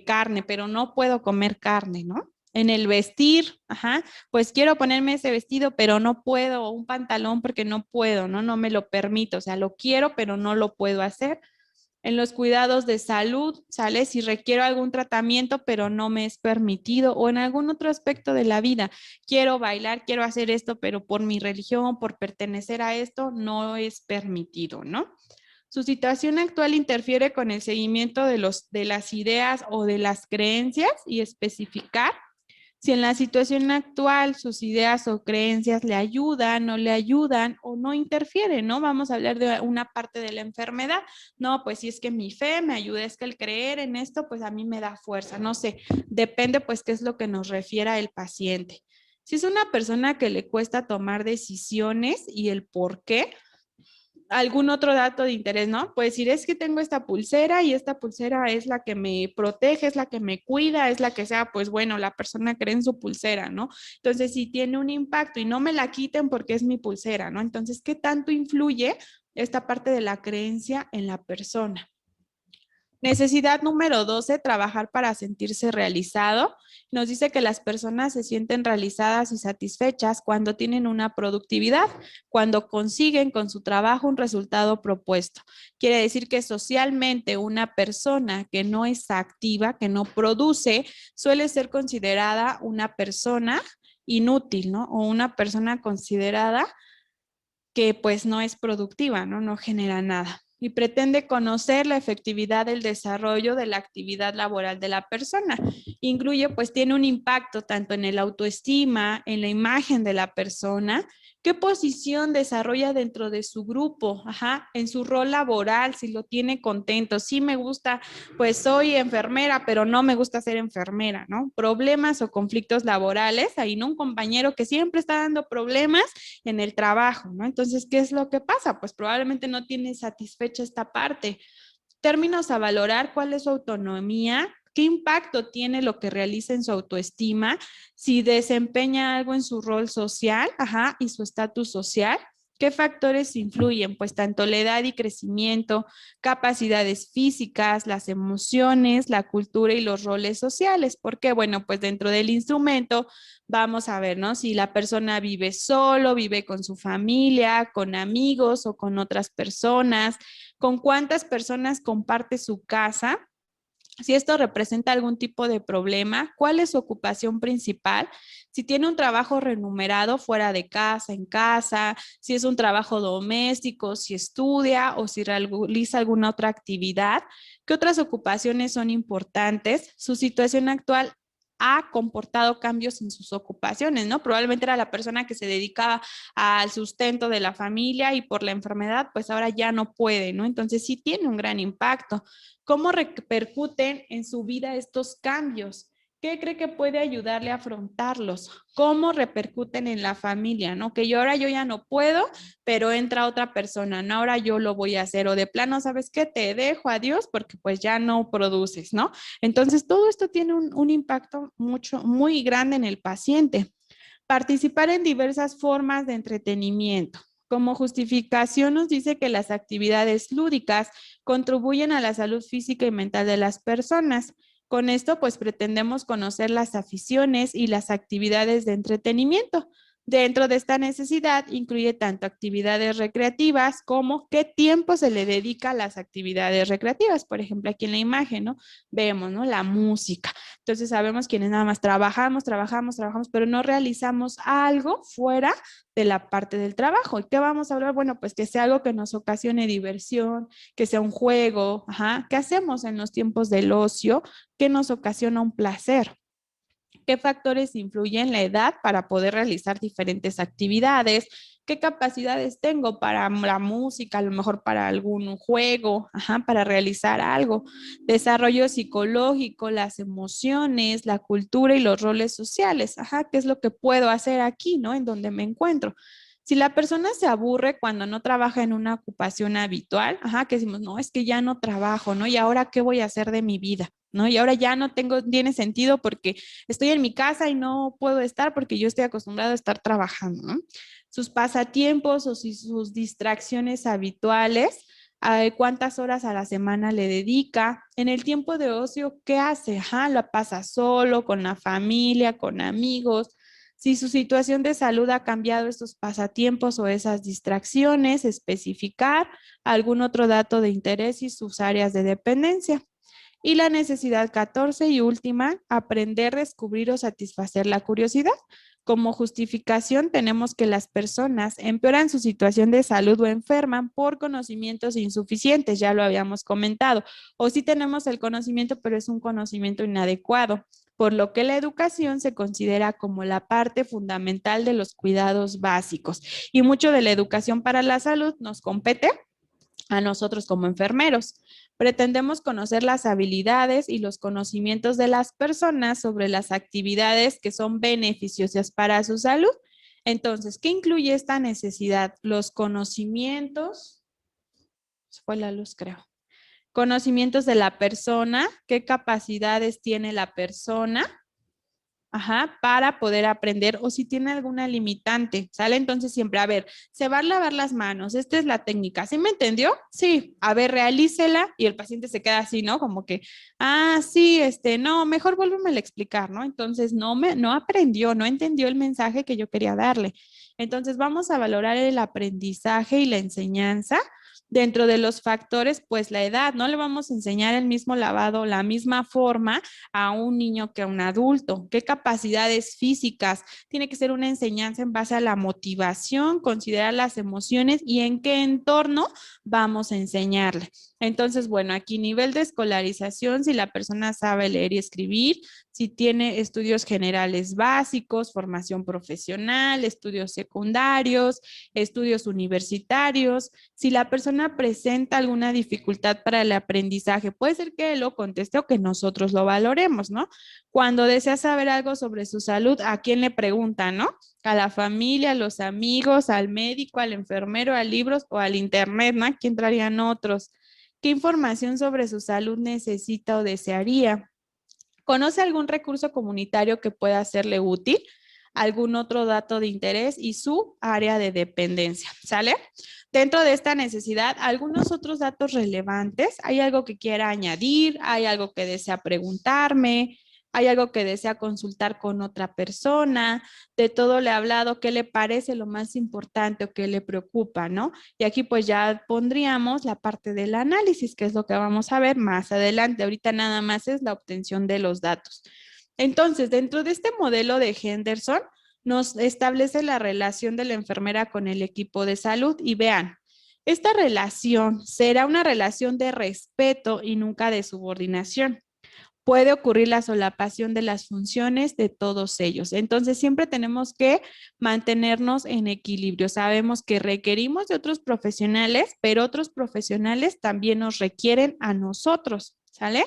carne, pero no puedo comer carne, ¿no? En el vestir, ajá, pues quiero ponerme ese vestido, pero no puedo, o un pantalón porque no puedo, ¿no? No me lo permito, o sea, lo quiero, pero no lo puedo hacer. En los cuidados de salud, ¿sale? Si requiero algún tratamiento, pero no me es permitido, o en algún otro aspecto de la vida. Quiero bailar, quiero hacer esto, pero por mi religión, por pertenecer a esto, no es permitido, ¿no? Su situación actual interfiere con el seguimiento de las ideas o de las creencias y especificar si en la situación actual sus ideas o creencias le ayudan, no le ayudan o no interfieren, ¿no? Vamos a hablar de una parte de la enfermedad. No, pues si es que mi fe me ayuda, es que el creer en esto, pues a mí me da fuerza, no sé, depende pues qué es lo que nos refiera el paciente. Si es una persona que le cuesta tomar decisiones y el por qué, algún otro dato de interés, ¿no? Puedes decir, es que tengo esta pulsera y esta pulsera es la que me protege, es la que me cuida, es la que sea, pues bueno, la persona cree en su pulsera, ¿no? Entonces, si tiene un impacto y no me la quiten porque es mi pulsera, ¿no? Entonces, ¿qué tanto influye esta parte de la creencia en la persona? Necesidad número 12, trabajar para sentirse realizado. Nos dice que las personas se sienten realizadas y satisfechas cuando tienen una productividad, cuando consiguen con su trabajo un resultado propuesto. Quiere decir que socialmente una persona que no es activa, que no produce, suele ser considerada una persona inútil, ¿no? O una persona considerada que pues no es productiva, ¿no? No genera nada. Y pretende conocer la efectividad del desarrollo de la actividad laboral de la persona. Incluye, pues tiene un impacto tanto en el autoestima, en la imagen de la persona, qué posición desarrolla dentro de su grupo, ajá, en su rol laboral, si lo tiene contento, sí me gusta, pues soy enfermera, pero no me gusta ser enfermera, ¿no? Problemas o conflictos laborales, ahí no un compañero que siempre está dando problemas en el trabajo, ¿no? Entonces, ¿qué es lo que pasa? Pues probablemente no tiene satisfecha esta parte. Términos a valorar, cuál es su autonomía, qué impacto tiene lo que realiza en su autoestima, si desempeña algo en su rol social, ajá, y su estatus social. ¿Qué factores influyen? Pues tanto la edad y crecimiento, capacidades físicas, las emociones, la cultura y los roles sociales. ¿Por qué? Bueno, pues dentro del instrumento vamos a ver, ¿no? Si la persona vive solo, vive con su familia, con amigos o con otras personas, con cuántas personas comparte su casa. Si esto representa algún tipo de problema, ¿cuál es su ocupación principal? Si tiene un trabajo remunerado fuera de casa, en casa, si es un trabajo doméstico, si estudia o si realiza alguna otra actividad, ¿qué otras ocupaciones son importantes? Su situación actual ha comportado cambios en sus ocupaciones, ¿no? Probablemente era la persona que se dedicaba al sustento de la familia y por la enfermedad, pues ahora ya no puede, ¿no? Entonces sí tiene un gran impacto. ¿Cómo repercuten en su vida estos cambios? ¿Qué cree que puede ayudarle a afrontarlos? ¿Cómo repercuten en la familia? ¿No? Que ahora yo ya no puedo, pero entra otra persona, ¿no? Ahora yo lo voy a hacer. O de plano, ¿sabes qué? Te dejo, adiós, porque pues ya no produces, ¿no? Entonces, todo esto tiene un impacto muy grande en el paciente. Participar en diversas formas de entretenimiento. Como justificación nos dice que las actividades lúdicas contribuyen a la salud física y mental de las personas. Con esto, pues pretendemos conocer las aficiones y las actividades de entretenimiento. Dentro de esta necesidad incluye tanto actividades recreativas como qué tiempo se le dedica a las actividades recreativas. Por ejemplo, aquí en la imagen, ¿no? Vemos, ¿no? La música. Entonces sabemos quienes nada más trabajamos, pero no realizamos algo fuera de la parte del trabajo. ¿Y qué vamos a hablar? Bueno, pues que sea algo que nos ocasione diversión, que sea un juego, ajá. ¿Qué hacemos en los tiempos del ocio? ¿Qué nos ocasiona un placer? ¿Qué factores influyen la edad para poder realizar diferentes actividades? ¿Qué capacidades tengo para la música, a lo mejor para algún juego, ajá, para realizar algo? Desarrollo psicológico, las emociones, la cultura y los roles sociales, ajá, ¿qué es lo que puedo hacer aquí, no? En donde me encuentro. Si la persona se aburre cuando no trabaja en una ocupación habitual, ajá, que decimos, no, es que ya no trabajo, ¿no? ¿Y ahora qué voy a hacer de mi vida? ¿No? Y ahora ya no tiene sentido porque estoy en mi casa y no puedo estar porque yo estoy acostumbrado a estar trabajando, ¿no? Sus pasatiempos o sus distracciones habituales cuántas horas a la semana le dedica, en el tiempo de ocio, ¿qué hace? Ajá, la pasa solo, con la familia, con amigos. Si su situación de salud ha cambiado estos pasatiempos o esas distracciones, especificar algún otro dato de interés y sus áreas de dependencia. Y la necesidad 14 y última, aprender, descubrir o satisfacer la curiosidad. Como justificación tenemos que las personas empeoran su situación de salud o enferman por conocimientos insuficientes, ya lo habíamos comentado, o sí tenemos el conocimiento, pero es un conocimiento inadecuado, por lo que la educación se considera como la parte fundamental de los cuidados básicos. Y mucho de la educación para la salud nos compete a nosotros como enfermeros. Pretendemos conocer las habilidades y los conocimientos de las personas sobre las actividades que son beneficiosas para su salud. Entonces, ¿qué incluye esta necesidad? Los conocimientos, se fue la luz, creo. Conocimientos de la persona, qué capacidades tiene la persona, para poder aprender, o si tiene alguna limitante, ¿sale? Entonces siempre, a ver, se va a lavar las manos, esta es la técnica, ¿sí me entendió? Sí, a ver, realícela, y el paciente se queda así, ¿no? Como que, sí, no, mejor vuélveme a explicar, ¿no? Entonces no aprendió, no entendió el mensaje que yo quería darle. Entonces vamos a valorar el aprendizaje y la enseñanza. Dentro de los factores, pues la edad, no le vamos a enseñar el mismo lavado, la misma forma a un niño que a un adulto. ¿Qué capacidades físicas? Tiene que ser una enseñanza en base a la motivación, considerar las emociones y en qué entorno vamos a enseñarle. Entonces, bueno, aquí nivel de escolarización, si la persona sabe leer y escribir, si tiene estudios generales básicos, formación profesional, estudios secundarios, estudios universitarios, si la persona presenta alguna dificultad para el aprendizaje, puede ser que él lo conteste o que nosotros lo valoremos, ¿no? Cuando desea saber algo sobre su salud, ¿a quién le pregunta, no? A la familia, a los amigos, al médico, al enfermero, a libros o al internet, ¿no? Aquí entrarían otros. ¿Qué información sobre su salud necesita o desearía? ¿Conoce algún recurso comunitario que pueda serle útil? ¿Algún otro dato de interés y su área de dependencia? ¿Sale? Dentro de esta necesidad, algunos otros datos relevantes. ¿Hay algo que quiera añadir? ¿Hay algo que desea preguntarme? ¿Hay algo que desea consultar con otra persona? De todo le he hablado, ¿qué le parece lo más importante o qué le preocupa, no? Y aquí pues ya pondríamos la parte del análisis, que es lo que vamos a ver más adelante. Ahorita nada más es la obtención de los datos. Entonces, dentro de este modelo de Henderson, nos establece la relación de la enfermera con el equipo de salud y vean, esta relación será una relación de respeto y nunca de subordinación. Puede ocurrir la solapación de las funciones de todos ellos. Entonces, siempre tenemos que mantenernos en equilibrio. Sabemos que requerimos de otros profesionales, pero otros profesionales también nos requieren a nosotros, ¿sale?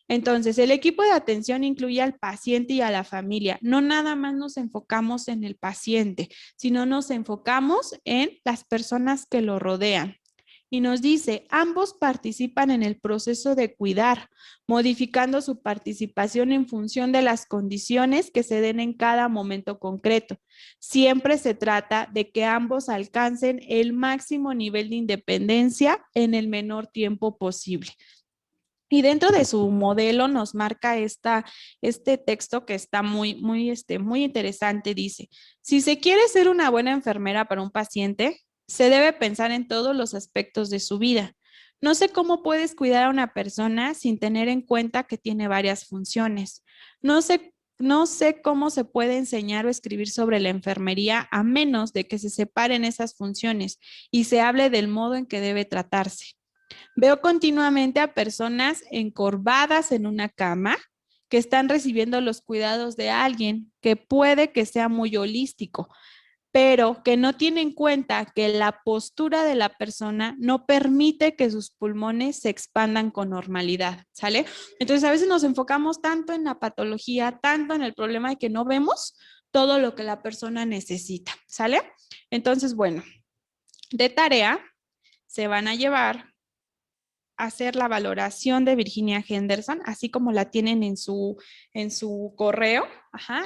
Entonces, el equipo de atención incluye al paciente y a la familia. No nada más nos enfocamos en el paciente, sino nos enfocamos en las personas que lo rodean. Y nos dice, ambos participan en el proceso de cuidar, modificando su participación en función de las condiciones que se den en cada momento concreto. Siempre se trata de que ambos alcancen el máximo nivel de independencia en el menor tiempo posible. Y dentro de su modelo nos marca este texto que está muy interesante. Dice, si se quiere ser una buena enfermera para un paciente, se debe pensar en todos los aspectos de su vida. No sé cómo puedes cuidar a una persona sin tener en cuenta que tiene varias funciones. No sé cómo se puede enseñar o escribir sobre la enfermería a menos de que se separen esas funciones y se hable del modo en que debe tratarse. Veo continuamente a personas encorvadas en una cama que están recibiendo los cuidados de alguien que puede que sea muy holístico, pero que no tiene en cuenta que la postura de la persona no permite que sus pulmones se expandan con normalidad, ¿sale? Entonces a veces nos enfocamos tanto en la patología, tanto en el problema de que no vemos todo lo que la persona necesita, ¿sale? Entonces, bueno, de tarea se van a llevar a hacer la valoración de Virginia Henderson, así como la tienen en su correo,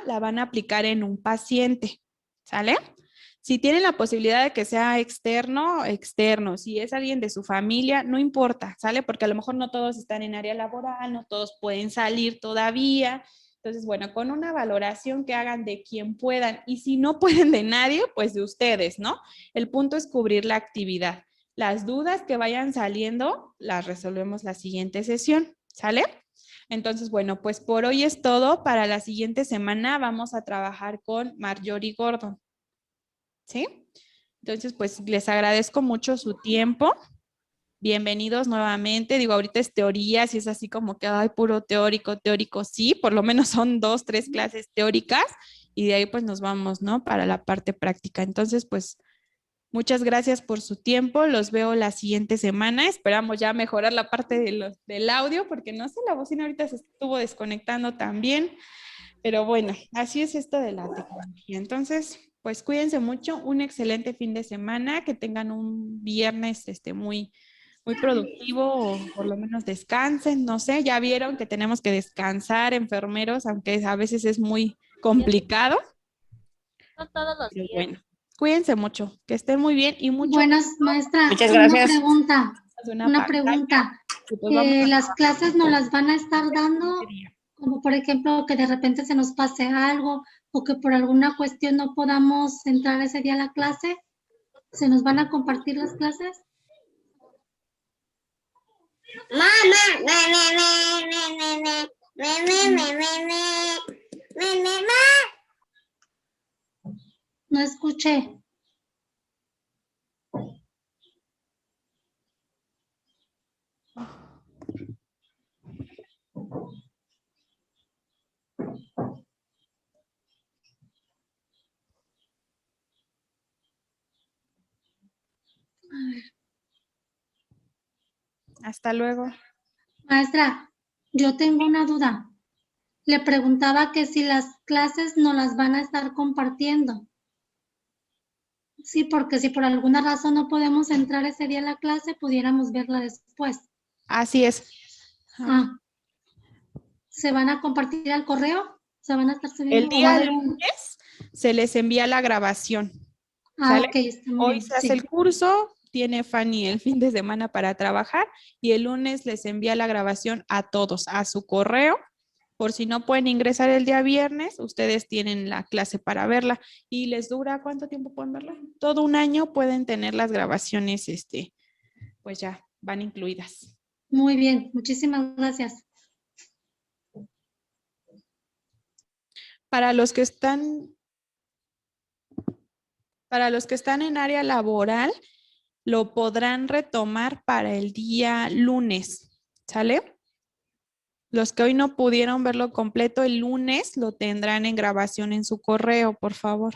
la van a aplicar en un paciente, ¿sale? Si tienen la posibilidad de que sea externo, externo. Si es alguien de su familia, no importa, ¿sale? Porque a lo mejor no todos están en área laboral, no todos pueden salir todavía. Entonces, bueno, con una valoración que hagan de quien puedan. Y si no pueden de nadie, pues de ustedes, ¿no? El punto es cubrir la actividad. Las dudas que vayan saliendo, las resolvemos la siguiente sesión, ¿sale? Entonces, bueno, pues por hoy es todo. Para la siguiente semana vamos a trabajar con Marjorie Gordon. ¿Sí? Entonces, pues les agradezco mucho su tiempo. Bienvenidos nuevamente. Digo, ahorita es teoría, si es así como que hay puro teórico, teórico, sí, por lo menos son 2, 3 clases teóricas y de ahí pues nos vamos, ¿no? Para la parte práctica. Entonces, pues muchas gracias por su tiempo. Los veo la siguiente semana. Esperamos ya mejorar la parte del audio porque no sé, la bocina ahorita se estuvo desconectando también. Pero bueno, así es esto de la tecnología. Entonces, pues cuídense mucho, un excelente fin de semana, que tengan un viernes muy, muy productivo o por lo menos descansen, no sé, ya vieron que tenemos que descansar, enfermeros, aunque a veces es muy complicado. Son todos los Pero días. bueno, cuídense mucho, que estén muy bien y mucho. Buenas, maestra. Muchas gracias. Una pregunta. Pues vamos a- ¿Las clases nos las van a estar dando? Como por ejemplo que de repente se nos pase algo o que por alguna cuestión no podamos entrar ese día a la clase, ¿se nos van a compartir las clases? No escuché. Hasta luego. Maestra, yo tengo una duda. Le preguntaba que si las clases nos las van a estar compartiendo. Sí, porque si por alguna razón no podemos entrar ese día a la clase, pudiéramos verla después. Así es. ¿Se van a compartir al correo? ¿Se van a estar subiendo? El ¿O va a día haber un- lunes se les envía la grabación. ¿Sale? ok, está muy Hoy bien, se hace sí. el curso, tiene Fanny el fin de semana para trabajar y el lunes les envía la grabación a todos, a su correo. Por si no pueden ingresar el día viernes, ustedes tienen la clase para verla. ¿Y les dura cuánto tiempo pueden verla? Todo un año pueden tener las grabaciones, pues ya van incluidas. Muy bien, muchísimas gracias. Para los que están en área laboral, lo podrán retomar para el día lunes, ¿sale? Los que hoy no pudieron verlo completo, el lunes lo tendrán en grabación en su correo, por favor.